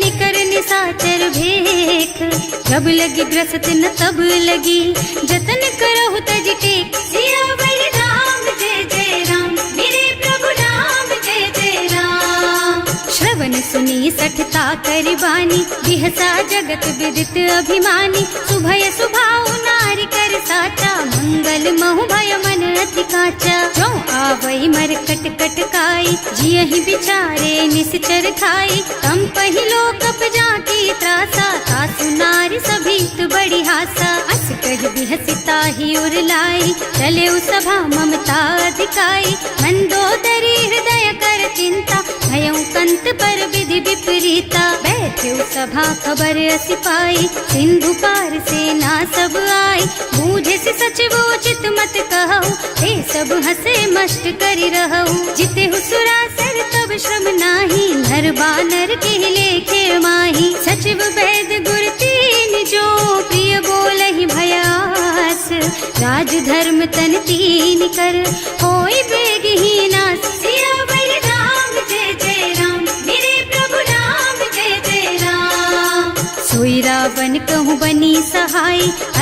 निकर निसाचर भेख। जब लगी ग्रसत न तब लगी, जतन करहु तज टेक। सियावर राम जय जय राम, मेरे प्रभु राम जय जय राम। श्रवण सुनी सठता करि बानी, बिहसा जगत विदित अभिमानी। सुभय सुभाउ नारी कर साचा, मंगल महु भय मन अति काचा। जो आवई मर कट कट काई, जियहि बिचारे निश्चर खाई। तम पहिलो कप जाकी त्रासा, सासु नारी सभीत बड़ी हासा। अस कह बिहसिता ही उर लाई, चले सभा ममता अधिकाई। मंदोदरी हृदय कर चिंता, भयउ कंत पर विधि विपरीता। बैठे सभा खबर असी पाई, सिंधु पार सेना सब आई। बूझे से सचिव उचित मत कहु, ते सब हसे मस्त करि रहु। जिते हुसुरासर तब श्रम नाही, नर बानर के लेखे माही। सचिव वैद गुर तीन जो, प्रिय बोलहि भयास। राज धर्म तन तीन कर, होई बेगहीना। सियावर राम जय जय राम, मेरे प्रभु राम जय जय राम। सोई रावण कहूँ बनी सहाय,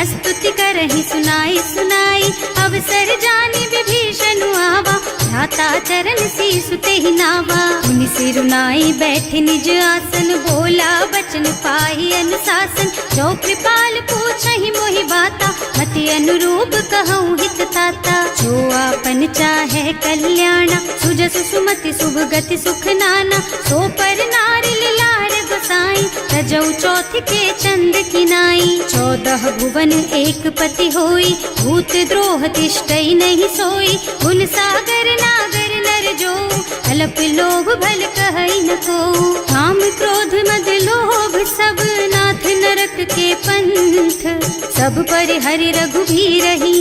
स्तुति करहि सुनाई सुनाई। अवसर जानी विभीषण आवा, भ्राता चरण शीस तेहि नावा। उन सिरुनाई बैठे निज आसन, बोला बचन पाहि अनुशासन। जो कृपाल पूछहि मोहि बाता, मति अनुरूप कहूँ हित ताता। जो आपन चाहे कल्याणा, सुजसु सुमति शुभ गति सुख नाना। सो पर नारी लार गोसाई, तजौ चौथ के चंद किनाई। 14 भुवन एक पति होई, भूत द्रोह तिष्ठई नहीं सोई। गुण सागर नागर नर जो, अल्प लोभ भल कहई न को। काम क्रोध मद लोभ सब, नाथ नरक के पंथ। सब पर हरि रघुबीरहि,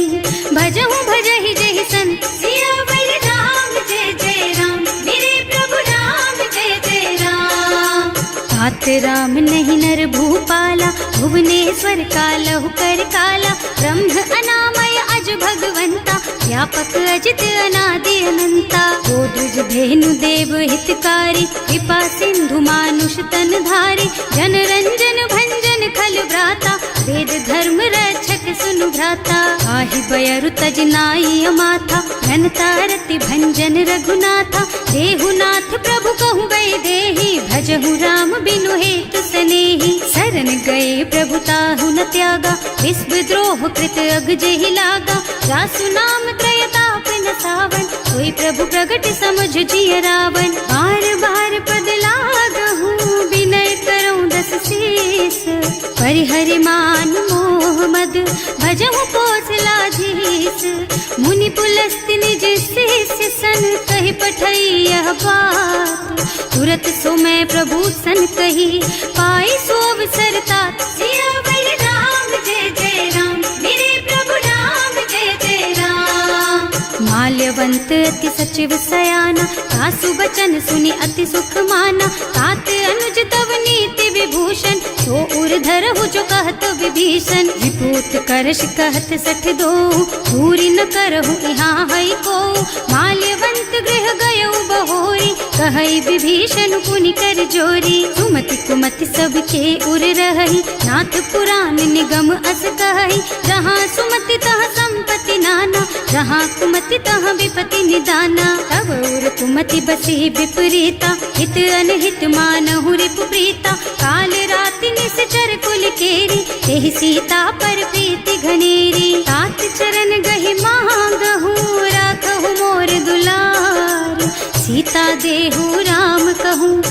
भजहु भजहि जहि संत। सियावर राम जय जय राम, मेरे प्रभु राम जय जय राम। तात राम नहीं नर भूपाला, भुवनेश्वर कालहु कर काला। ब्रह्म अनामय अज भगवंता, व्यापक अजित अनादि अनंता। गोदुज धेनु देव हितकारी, कृपा सिंधु मानुष तन धारी। जन रंजन भंजन खल भ्राता, वेद धर्म रक्षक सुनु भ्राता। आहि बयरु तज नाई माथा, घनता रति भंजन रघुनाथा। देहुनाथ प्रभु कहु गए देहि, भजहु राम बिनु हेतु सनेहि। शरण गए प्रभु ताहु न त्यागा, विश्व द्रोह कृत अग जेहि लागा। जासु नाम त्रयताप न सावन, सोई प्रभु प्रगट समझ जिय रावण। बार बार पद लागहु, विनय करऊं दस शीस। परिहरि मान मोह मद, भजहु कौशलाधीश। मुनि पुलस्त्य निज शिष्य सन, कहि पठई यह बात। तुरत सो मैं प्रभु सन कही, पाई सो अवसर तात। सियावर राम जय जय राम, मेरे प्रभु राम जय जय राम। माल्यवंत अति सचिव सयाना, सासु बचन सुनि अति सुख माना। तात अनुज तव नीति विभूषण, सो उर धरहु जो कहत विभीषण। विपूत करश कहत सठ दो, दूरी न करहु यहाँ हई को। माल्यवंत गृह गयउ बहोरी, कहई विभीषण पुनि कर जोरी। सुमति कुमति सबके उर रहई, नाथ पुराण निगम अस कहई। जहाँ सुमति तहाँ संपत्ति नाना, जहाँ कुमति तहाँ विपति निदाना। तब उर कुमति बसी विपरीता, हित अनहित मानहु रिपु प्रीता। काल राति निश्चर कुल केरी, तेहि सीता पर प्रीति घनेरी। तात चरण गहि मांगहु, राखहु मोर दुलार। सीता देहु राम कहूँ,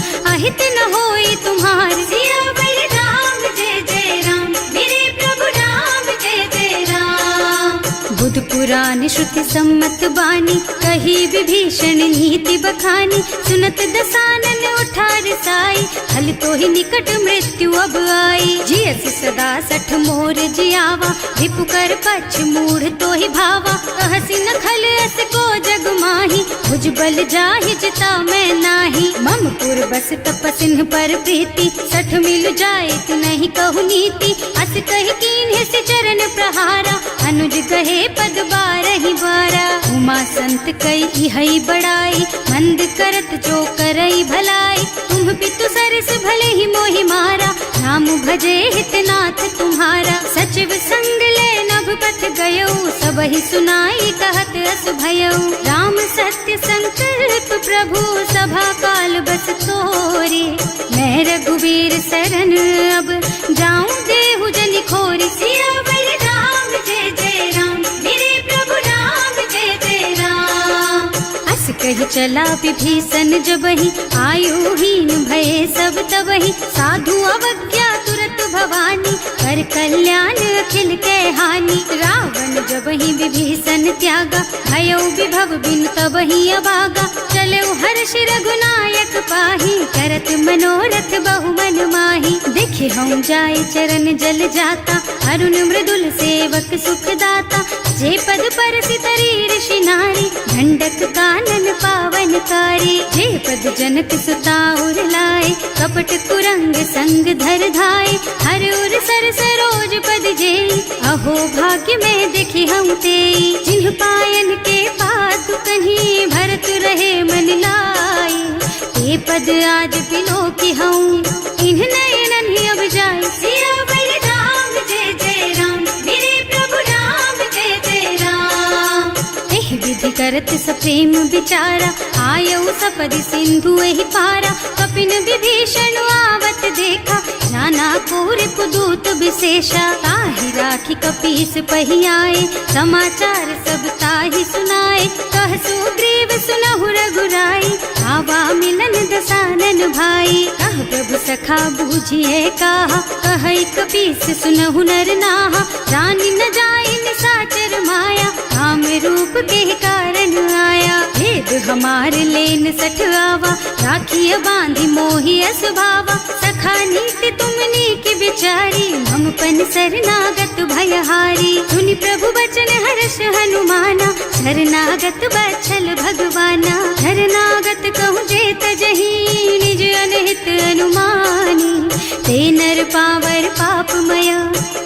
पुराण श्रुति सम्मत बानी, कही विभीषण नीति बखानी। सुनत दसानन उठा रसाई, हल तो ही निकट मृत्यु अब आई। जियसि सदा सठ मोर जियावा, रिपु कर पक्ष मूढ़ तो ही भावा। कहसी न खल अस को जग माही, भुज बल जाहि जिता मैं नाही। मम पुर बस तपसिन्ह पर प्रीति, सठ मिल जाए नहीं कहु नीति। अस कही कीन्ह से चरण प्रहारा, अनुज कहे पद बारहि बारा। उमा संत कई हई बड़ाई, मंद करत जो करई भलाई। तुम पितु सरस भले ही मोहि मारा, नाम भजे हितनाथ तुम्हारा। सचिव संग ले नभ पथ गयो, सबहि सुनाई कहत अस भयो। राम सत्य संकल्प प्रभु, सभा काल बस तोरे। मैं रघुवीर सरन अब, जाऊं देहु जनि खोरी। सियावर राम जय जय राम, मेरे प्रभु राम जय जय राम। अस कही चला विभीषण जबहि, आयुहीन भये सब तबहि। साधु अवज्ञा तुरत भवानी, कर कल्याण अखिल के हानि। रावण जबहि विभीषण त्यागा, भयो विभव बिनु तबहि अभागा। चलो हर्ष रघुनायक पाहि, करत मनोरथ बहु मन माहि। देखे हम जाय चरण जल जाता, अरुण मृदुल सेवक सुख दाता। जे पद परसि तरी ऋषि नारी, ढंडक कानन पावन कारी। जे पद जनक सुता उर लाए, कपट कुरंग संग धर धाय। हर उर सर सरोज पद जेई, अहो भाग्य में देखी हम तेई। जिन्ह पायन के पातु कहीं, भरत रहे मन लाई। ये पद आज बिलो की हूँ, इन्ह नयनन ही अब जाए। सियावर राम जय जय राम, मेरे प्रभु राम जय जय राम। एह विधि करत सप्रेम विचारा, आयऊ सपदि सिंधु एहि पारा। कपिन विभीषण आवत देखा, नाना पूर पुदूत विशेषा। ताहि राखी कपीस पहि आए, समाचार सब ताहि सुनाए। कह सुग्रीव सुनहु रघुराई, आवा मिलन दसानन भाई। कह प्रभु सखा बूझिए कहा, कहै कपीस सुनहु नर नाहा। जानि न जाय निसाचर माया, काम रूप के कारण आया। भेद हमार लेन सठ आवा, राखिय बांधि मोहि असभावा। सखा नीति तुमनी की बिचारी, हम पन शरणागत भयहारी। सुनि प्रभु बचन हर्ष हनुमाना, शरणागत बछल भगवाना। शरणागत कहूँ जेत जही, निज अनहित अनुमानी। ते नर पावर पापमय,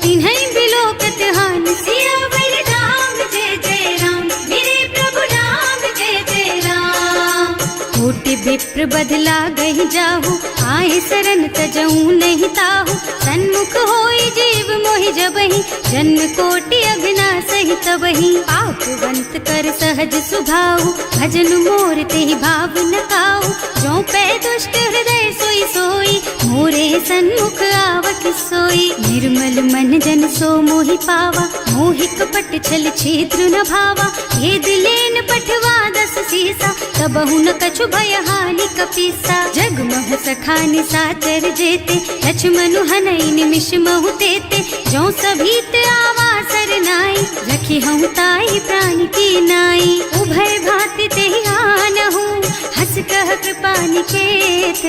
तिन्है बिलोकत हानि। सियावर राम जय जय राम, मेरे प्रभु राम जय जय राम। कोटि विप्र बदला गहि जाहु, आए शरण तजऊ नहीं ताहु। सन्मुख होई जीव मोहि जबहि, जन्म कोटि अघनासहि तबहि। पापवंत कर सहज सुभाऊ, भजन मोर तेहि भाव न काऊ। जो पै दुष्ट हृदय सोई सोई, मोरे सन्मुख आवत सोई। निर्मल मन जन सो मोहि पावा, मोहि कपट छल छिद्र न भावा। ये दिलेन पठवा दस सीसा, तबहु न कछु भय हानि कपीसा। जग मोह सखा निसाचर जेते, लक्ष्मणु हनई निमिष महु तेते। जो सभीत आवा सरनाई, रखी हूँ ताई प्राण की नाई। उभय भांति तेहि आनहु, हस कह कृपा निकेत।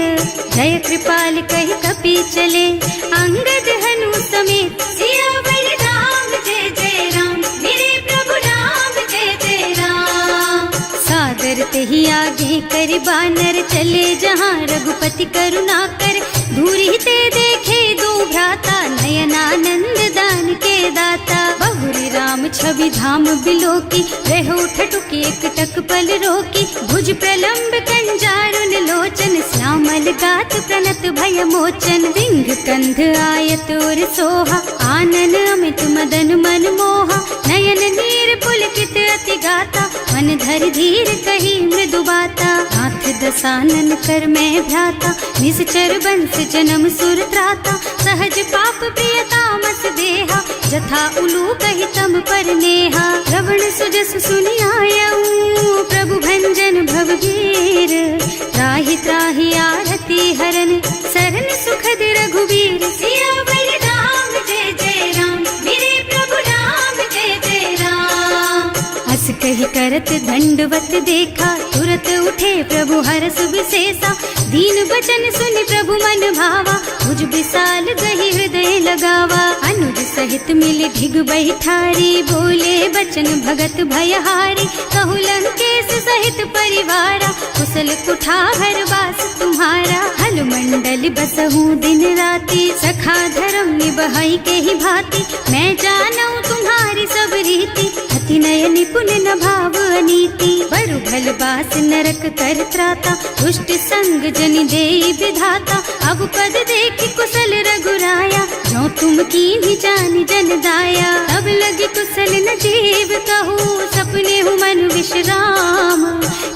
जय कृपाल कहि कपि चले, अंगद हनु समेत। सियावर राम जय जय राम, मेरे प्रभु राम जय जय राम। सादर तेहि आगे कर बानर, चले जहाँ रघुपति करुणा कर। दूरी ते देखे दो भ्राता, नयनानंद दान के दाता। बहुरी राम छवि धाम बिलोकी, रहो ठटुकी एक टक पल रोकी। भुज प्रलंब कंजारुन लोचन, श्यामल गात प्रणत भय मोचन। सिंह कंध आयत और सोहा, आनन अमित मदन मन मोहा। नयन नीर पुलकित अति गाता, मन धर धीर कही मृदु बाता। नाथ दसानन कर मैं भ्राता, निश्चर बंस जन्म सुर त्राता। सहज पाप प्रियतामस देहा, जथा उलू कहि तम पर नेहा। श्रवण सुजस सुनि आयऊ, प्रभु भंजन भवभीर। त्राहि त्राहि आरती हरन, सरन सुखद रघुवीर। सियावर राम जय जय राम, मेरे प्रभु राम जय जय राम। अस करत दंडवत देखा, तुरत उठे प्रभु हरस विशेषा। दीन बचन सुनि प्रभु मन भावा, मुझ विशाल गही हृदय लगावा। अनुज सहित मिल ढिग बैठारी, बोले बचन भगत भयहारी। कहु लंकेश सहित परिवारा, कुशल कुठार वास तुम्हारा। हल मंडल बसहु दिन राति, सखा धर्म निबहाई के ही भांति। मैं जानू तुम्हारी सब रीति, अति नय निपुण न भाव अनीति। बरु भल बास नरक कर त्राता, दुष्ट संग जनि देई विधाता। अब पद देखि कुशल रघुराया, जो तुम कीन्ही जानि जन दाया। अब लगी कुशल न जीव कहू, सपने हूँ मन विश्राम।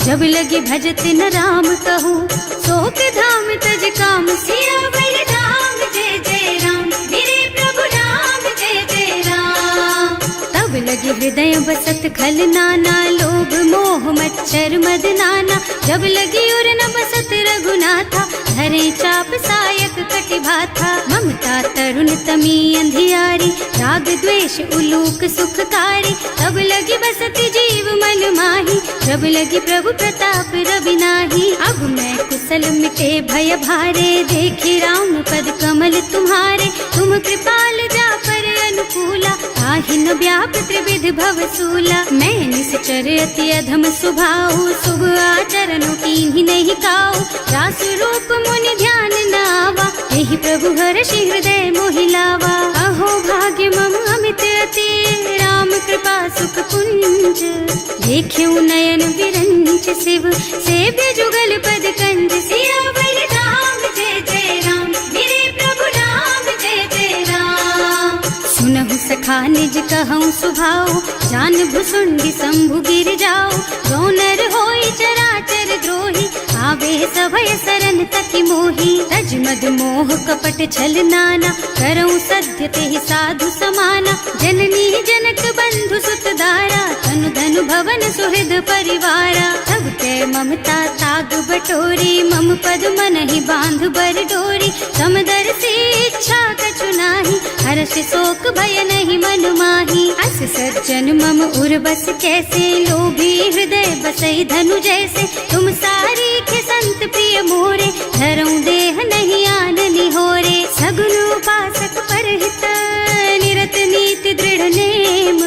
जब लगी भजत न राम कहूँ, शोक धाम तज काम। सियावर राम जय जय राम, मेरे प्रभु राम जय जय राम। तब लगी हृदय बसत खल नाना, लोभ मोह मच्छर मद नाना। जब लगी उर न बसत रघुनाथा, धरे चाप सायक कटिभाथा। ममता तरुण तमी अंधियारी, राग द्वेष उलूक सुखकारी। तब लगी बसती जीव मन माही, जब लगी प्रभु प्रताप रवि नाही। अब मैं कुशल मिटे भय भारे, देखे राम पद कमल तुम्हारे। तुम कृपाल जा पर अनुकूला, ताहि न व्याप त्रिविध भव सूला। मैं निश्चर अति अधम सुभाऊ, शुभ आचरण कीन्ही नहीं काऊ। रासु रूप मुनि ध्यान न आवा, यही प्रभु हर्षि हृदय मोहि लावा। अहो भाग्य मम अमित अति, राम कृपा सुख पुंज। देख्यऊ नयन विरंच शिव, सेव्य जुगल पद कंज। सियावर राम जय जय राम, मेरे प्रभु राम जय जय राम। सुनहु सखा निज कहूँ सुभाऊ, जान भुसुंडी शंभु गिर जाओ। जो नर होई चराचर द्रोही, आवे सभय सरन तति मोही। तज मद मोह कपट छल नाना, करऊँ सत्य तेहि साधु समाना। जननी जनक बंधु सुत दारा, तनु धनु भवन सुहृद परिवारा। तब ते ममता ताग बटोरी, मम पद मन ही बांध बर डोरी। समदर्शी इच्छा कछु नाही, हर्ष शोक भय नहीं मन माही। अस सज्जन मम उर बस कैसे, लोभी हृदय बसई धनु जैसे। तुम सारी के संत प्रिय मोरे, धरऊं देह नहीं आन निहोरे। सगुन उपासक परहित, निरत नीति दृढ़ नेम।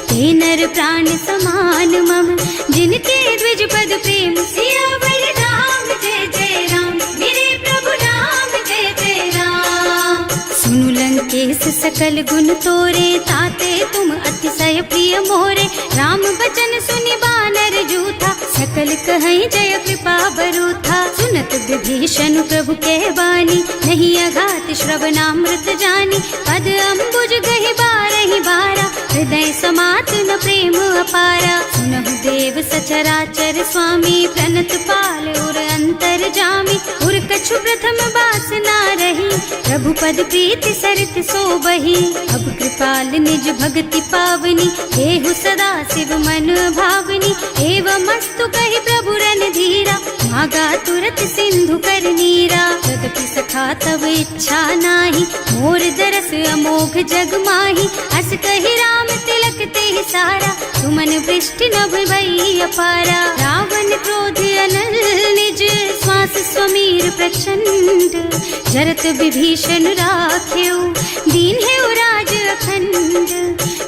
ते नर प्राण समान मम, जिनके द्विज पद प्रेम। सियावर राम जय जय राम, मेरे प्रभु राम जय जय राम। सुनु लंकेश सकल गुण तोरे, ताते तुम अतिशय प्रिय मोरे। राम बचन सुनि बानर जूथा, सकल कहई जय कृपा बरूथा। सुनत विभीषण प्रभु के बानी, नहीं अघात श्रवणामृत जानी। पद अम्बुज गहि बारहि बारा, हृदय समात न प्रेम अपारा। सुनहु देव सचराचर स्वामी, प्रणत पाल उर अंतर जामी। उर कछु प्रथम बास ना रही, प्रभु पद प्रीति सरित सोबही। अब कृपाल निज भक्ति पावनी, देहु सदा शिव मन भावनी। एवं मस्तु कहि प्रभु रन धीरा, मागा तुरत सिंधु कर नीरा। तदपि सखा तब इच्छा नाही, मोर दरस अमोघ जग माही। अस कहि राम तिलक तेहि सारा, तुमन वृष्टि नभ भई अपारा। रावण क्रोध अनल निज, श्वास स्वमीर प्रचंड। जरत विभीषण राख्यो, दीन है राज अखंड।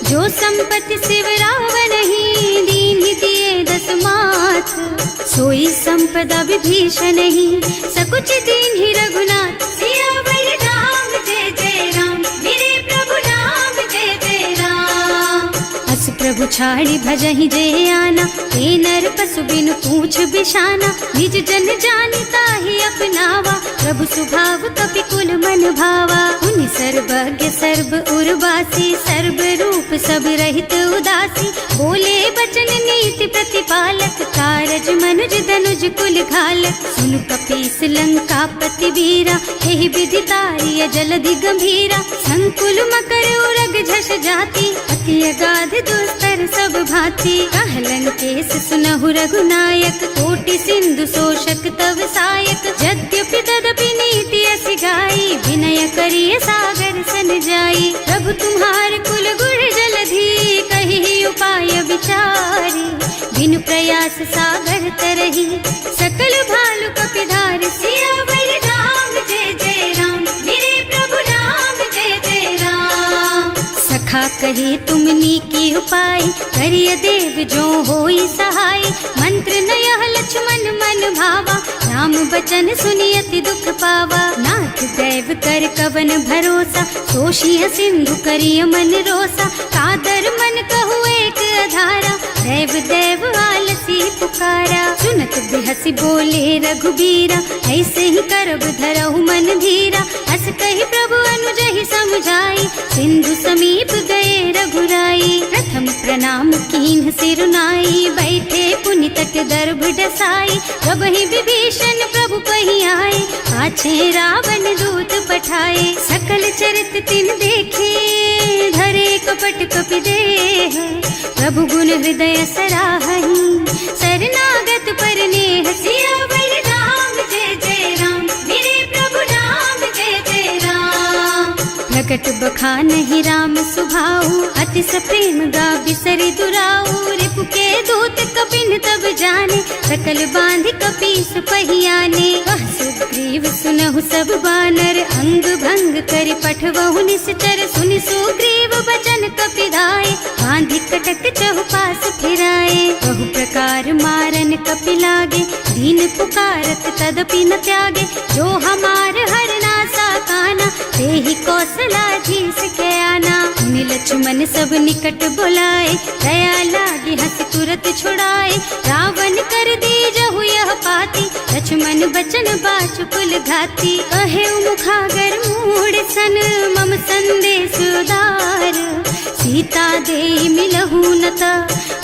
जो संपत्ति शिव रावण ही, दीन ही दिए दस माथ। सोई संपदा विभीषण ही, सकुच दीन ही रघुनाथ। सियावर राम जय जय राम, मेरे प्रभु राम जय जय राम। अस प्रभु छाड़ी भजहि जय आना, ते नर पशु बिनु पूछ बिशाना। निज जन जानि ताहि अपनावा, प्रभु सुभाव कपि कुल मन भावा। उनि सर्वज्ञ सर्व उर्वासी, सर्व रूप सब रहित उदासी। बोले बचन नीति प्रतिपालक, कारज मनुज धनुज कुल घालक। सुनु कपीस लंका पति वीरा, एहि विधि तारिय जलधि गंभीरा। संकुल मकर उरग झष जाति, अति अगाध दुस्तर सब भांति। कह लंकेश सुनहु रघुनायक, कोटि सिंधु शोषक तव सायक। यद्यपि तदपि नीति असि गाई, विनय करिय सागर सन जाई। प्रभु तुम्हार कुल गुण जलधि, कहि उपाय विचारी। प्रयास सागर तरही, सकल भालु कपिधार सियावर राम जय जय राम, मेरे प्रभु राम जय जय राम। सखा कहे तुमनी की उपाय, करिय देव जो होई सहाय, मंत्र न यह लक्ष्मण मन भावा, राम बचन सुनियति दुख पावा। नाथ दैव कर कवन भरोसा, सोशिय सिंधु करिय मन रोसा, कादर मन कहु एक अधारा, दैव दैव आलसी पुकारा। सुनत बिहसी बोले रघुबीरा, ऐसे ही करब धरहु मन धीरा, हस कहि प्रभु अनुजहि समझाई, सिंधु समीप गए रघुराई। प्रथम प्रणाम कीन्ह सिरुनाई, बैठे पुनि तट दर्भ डसाई, जब ही विभीषण प्रभु पही आए, पाछे रावण दूत पठाए। सकल चरित तिन देखे, धरे कपट कपि देह, प्रभु गुण हृदय सराहहि, शरणागत पर नेह। सियावर राम जय जय राम, मेरे प्रभु राम जय जय राम। प्रकट बखानहि राम सुभाऊ, अति सप्रेम गा बिसरि दुराऊ, रिपु के दूत कपिन तब जाने, सकल बांध कपीस पहियाने। वह सुग्रीव सुनहु सब बानर, अंग भंग कर पठवहु निश्चर, सुनि सुग्रीव बचन कपिधाए, बांधि कटक चहुपास फिराए। बहु प्रकार मारन कपि लागे, दीन पुकारत तदपि न त्यागे, जो हमार हरना सा काना, तेहि कौशलाधीश के आना। मुनि लक्ष्मण सब निकट बुलाए, दया लागी हंस तुरत छुड़ाए, रावण कर दीजहु यह पाती, लक्ष्मण बचन बाचु कुल घाती। कहे मुखागर मूढ़ सन, मम संदेश उदार, सीता दे मिलहु नत,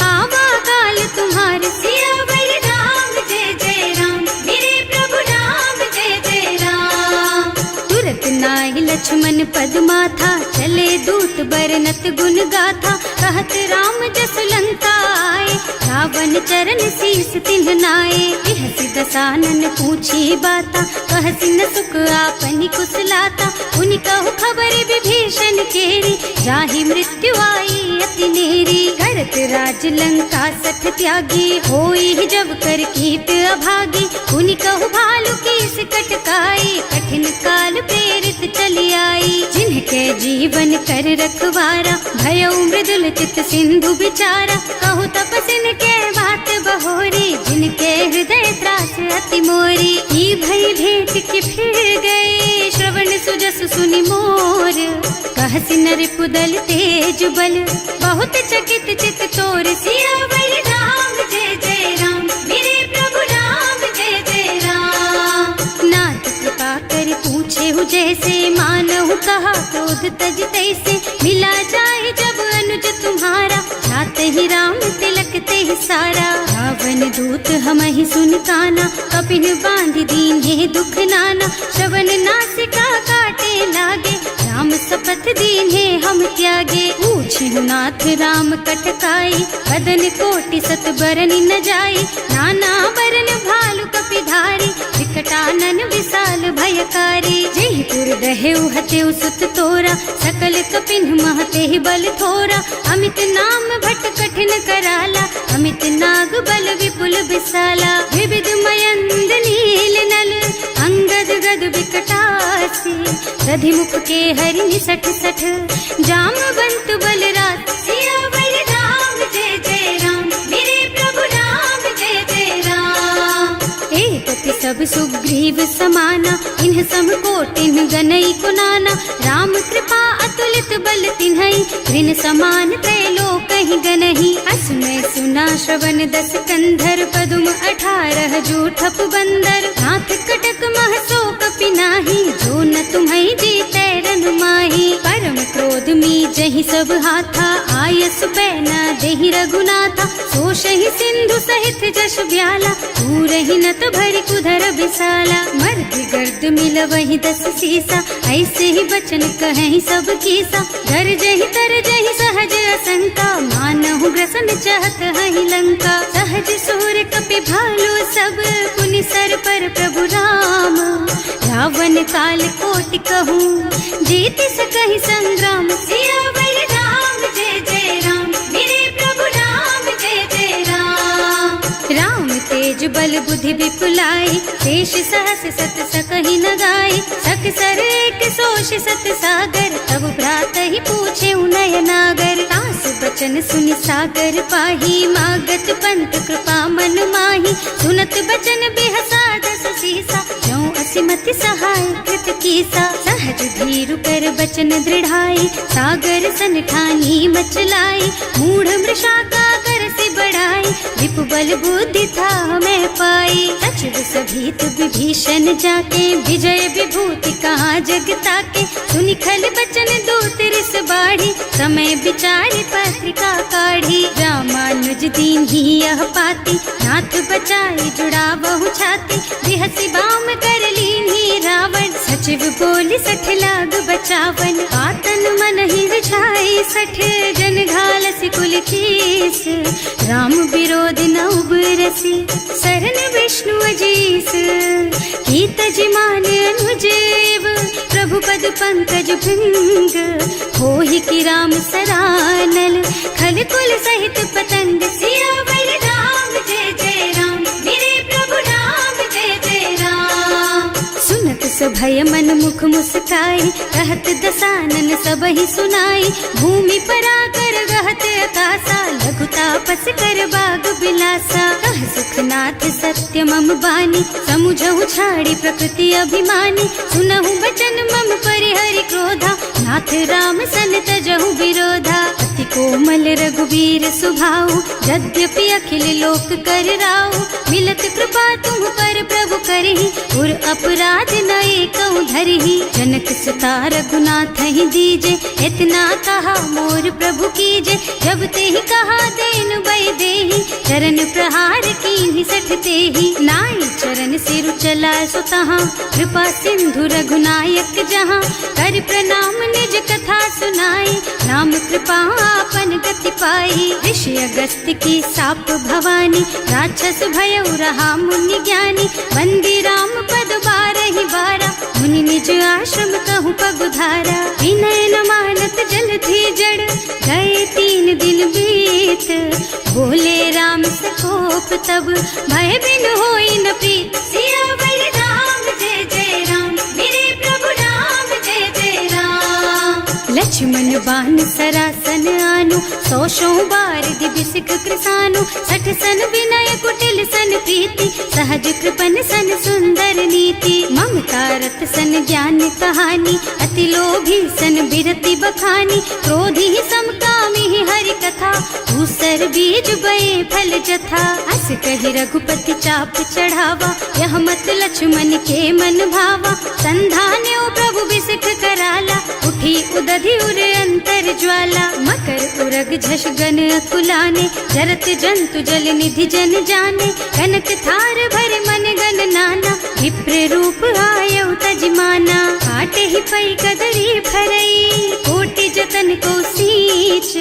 आवा काल तुम्हार। सियावर राम जय जय राम, मेरे प्रभु राम जय जय राम। तुरत नाहि लक्ष्मण पद माथा, चले दूत बरनत गुण गाथा, कहत राम जस लंका आए, रावण चरण शीस तिन्ह नाए। बिहसि दसानन पूछी बाता, कहसि न सुख आपनि कुशलाता, उनि कहु खबर विभीषण केरी, जाहि मृत्यु आई अति नेरी। करत राज लंका सठ त्यागी, होई जब कर कीट अभागी, उनि कहु भालु कीस कटकाई, कठिन काल प्रेरित चली आई। जिनके जीवन कर रखवारा, भयउ मृदुल चित सिंधु बिचारा, कहु तपसिन के बात बहोरी, जिनके हृदय त्रास अति मोरी। ई भई भेंट कि फिर गए, श्रवण सुजस सुनि मोर, कहसि नर पुदल तेज बल, बहुत चकित चित तोर। सियावर राम जय जय राम, मेरे प्रभु राम जय जय राम। नाथ कृपा कर पूछे हु जैसे, मानहु कहा क्रोध तज तैसे, मिला जाए जब अनुज तुम्हारा, जाते ही राम तिलक ते सारा। रावण दूत हमहि सुन काना, कपिन बांधि दीन्हे दुख नाना, श्रवण नासिका काटे लागे, राम शपथ दीन्हे हम त्यागे। पूछिहु नाथ राम कटकाई, बदन कोटि सत बरनि न जाई, नाना बरन भालु कपिधारी, विकटानन विशाल भयकारी। जेहि पुर दहेउ हतेउ सुत तोरा, सकल कपिन महते बल थोरा, अमित नाम भट कठिन कराला, अमित नाग बल विपुल विशाला। विविध मयंद नील नल, अंगद गद विकटासी, दधि मुख के हरि निसठ सठ, जामवंत बलराज। सियावर राम जय जय राम, मेरे प्रभु राम जय जय राम। एकति सब सुग्रीव समाना, इन्ह सम कोटिन्ह गनई कुनाना, राम कृपा अतुलित बल तिन्हई, ऋण समान त्रैलोकहि गनहि। असमय सुना श्रवण दस कंधर, पदुम 18 जूठप बंदर, नाथ कटक मह सो कपि नाही, जो न तुम्हई जीतै रन माही। परम क्रोध मी जहि सब हाथा, आयस पैना देहि रघुनाथा, सोषहि सिंधु सहित जश ब्याला, पूरहि नत भरि कुधर विशाला। मर्दि गर्द मिलवहि 10 सीसा, ऐसे ही बचन कहेहि सब कीसा, गरजहि तरजहि सहज असंका, मानहु ग्रसन चाहत हहि लंका। सहज सूर कपि भालु सब, पुनि सर पर प्रभु राम, रावण काल कोटि कहूँ, जीत सकहि संग्राम। सियावर राम जय जय राम, मेरे प्रभु राम जय जय राम। बल बुद्धि विपुलाई, शेष सहस सत सकहि न गाय, सक सर एक सोष सत सागर, तब भ्रात ही पूछे उनय नागर, तास बचन सुनि सागर पाही, मागत पंत कृपा मन माही, सुनत बचन बिहसा दस सीसा, ज्यों असिमति सहाय कृत कीसा, सहज धीरु कर बचन दृढ़ाई, सागर सन ठानी मचलाई, मूढ़ मृषा का कर से बढ़ाई, विपु बल बुद्धि था मैं पाई, सचिव सभीत विभीषण जाके, विजय विभूति कहाँ जग ताके, सुनि खल बचन दूत रिस बाढ़ी, समय विचारि पत्रिका काढ़ी, रामानुज दीन ही यह पाती, नाथ बचाई जुड़ा बहु छाती, बिहसी बाम कर लीन्ही रावण, सचिव बोली सठ लाग बचावन, आतन मन ही रिझाई सठ, जन घालसी कुल कीस, राम विरोध न उबरसी, सरन विष्णु अजीस, कीत जिमान अनुजेव, प्रभु पद पंकज भृंग, होहि की राम सरानल, खल कुल सहित पतंग, सियावर राम जय जय राम, मेरे प्रभु राम जय जय राम, सुनत सभय मन मुख मुस्काई, कहत दसानन सबहि सुनाई, भूमि पराकर गहत आकाशा, लघु तापस कर बाग बिलासा, कह सुखनाथ सत्य मम बानी, समुझहु छाड़ी प्रकृति अभिमानी, सुनहु बचन मम परिहरि क्रोधा, नाथ राम सन तजहु विरोधा, अति कोमल रघुवीर सुभाऊ, यद्यपि अखिल लोक कर राऊ, मिलत कृपा तुम पर प्रभु करहि, उर अपराध न एकहु धरहि, जनक सुता रघुनाथ ही दीजे, इतना कहा मोर प्रभु कीजे, जब ते ही कहा देन बय देहि, चरण प्रहार कीन्हि सठ तेहि, नाई चरण सिरु चला सो तहाँ, कृपा सिंधु रघुनायक जहाँ, कर प्रणाम निज कथा सुनाई, नाम कृपा आपन गति पाई, ऋषि अगस्त्य की साप भवानी, राक्षस भयउ रहा मुनि ज्ञानी, बंदी राम पद बारहि बारा, मुनि निज आश्रम कहूँ पगुधारा, विनय न मानत जल थी जड़, गए 3 दिन बीत, बोले राम सकोप तब, भय बिन होई न प्रीत, सियावर राम जय जय राम, मेरे प्रभु राम जय जय राम, लक्ष्मण बान सरासन आनु, 100 बार दिव्य सिख कृसानु, 60 सन विनय कुटिल सन प्रीति, सहज कृपन सन सुंदर नीति, ममता रत सन ज्ञान कहानी, अति लोभी सन बिरति बखानी, क्रोधी समकामी हरि कथा, दूसर बीज बये फल जथा, अस कहि रघुपति चाप चढ़ावा, यह मत लक्ष्मण के मन भावा, संधान्यो प्रभु बिसिख कराला, उठी उदधि उर अंतर ज्वाला, मकर उरग झष गन अकुलाने, जरत जंतु जल निधि जन जाने, कनक थार भर मन गन नाना, विप्र रूप आयउ तजमाना, काटे ही पई कदरी फरई, कोटि जतन को सींच,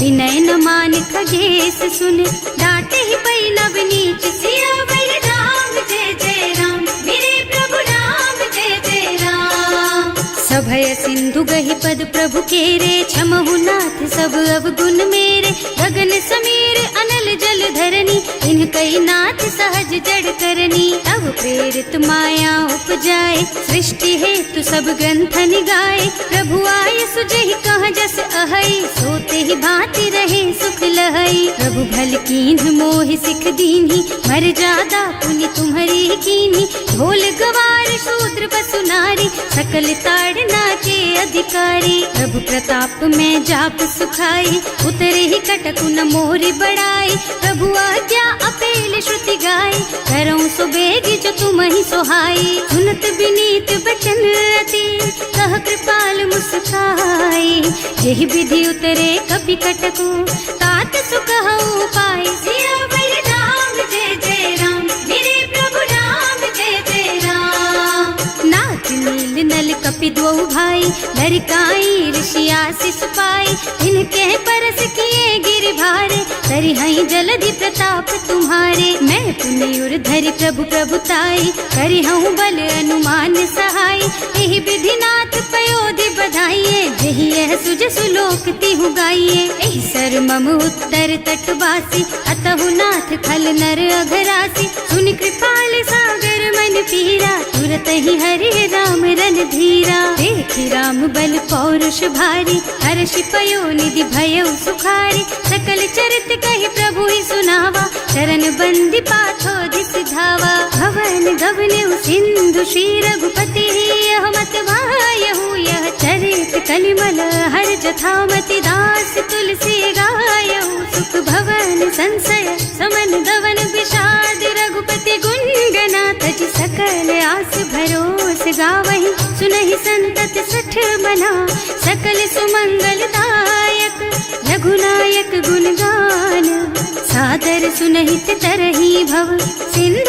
विनय न मान खगेश सुन, डांटे ही पई नव नीच, सियावर राम जय जय राम, मेरे प्रभु राम जय जय राम, सभय सिंधु गहि पद प्रभु केरे, क्षमहु नाथ सब अवगुण मेरे, गगन समीर अनल जल धरनी, इनकई नाथ सहज जड़ करनी, तब प्रेरित माया उपजाए, सृष्टि हेतु सब ग्रंथ निगाए, प्रभु आय सुजहि कहाँ जस अहई, सोते ही भांति रहे सुख लहई, प्रभु भल कीन्ह मोहि सिख दीन्ही, मर जादा पुनि तुम्हरी कीन्ही, ढोल गवार शूद्र पशु नारी, सकल ताड़ना के अधिकारी, प्रभु प्रताप में जाप सुखाई, उतरे ही कटकु न मोरि बढ़ाई, प्रभु आज्ञा अपेल श्रुति गाय, करऊँ सो बेगी जो तुम ही सोहाई, सुनत विनीत बचन अति, कह कृपाल मुस्काई, यही विधि उतरे कपि कटकु, तात सुकहु पाई, सियावर राम जय जय राम, मेरे प्रभु राम जय जय राम, नाथ नील नल कपि द्वौ भाई, लरिकाई ऋषि आशीष पाई, इनके परस किए गिर भारे, तरिहई जलधि प्रताप तुम्हारे, मैं पुनि उर धरि प्रभु प्रभुताई, करिहऊँ बल अनुमान सहाय, यही विधिनाथ पयोधि बधाइए, यही यह सुज सुलोक तिहु गाइए, यही सर कर मम उत्तर तटवासी, अतहु नाथ खल नर अघरासी। सुनि कृपाल सागर मन पीरा, तुरत ही हरि राम रन धीरा। देखि राम बल पौरुष भारी, हर्षि पयो निधि भयउ सुखारी। सकल चरित कहि प्रभु ही सुनावा, चरण बंदी पाछो दिस धावा। भवन गगन सिंधु श्री रघुपति, यह मत वायहु यह चरित कलिमल हर जथामति। दास तुलसी गायहु, सुख भवन संशय समन दवन विषाद। रघुपति गुण गना तज सकल आस भरोस गावहि। सुनहि संतत सठ मना, सकल सुमंगल दायक। रघुनायक गुण गान, सादर सुनहित तरहि भव। सिंधु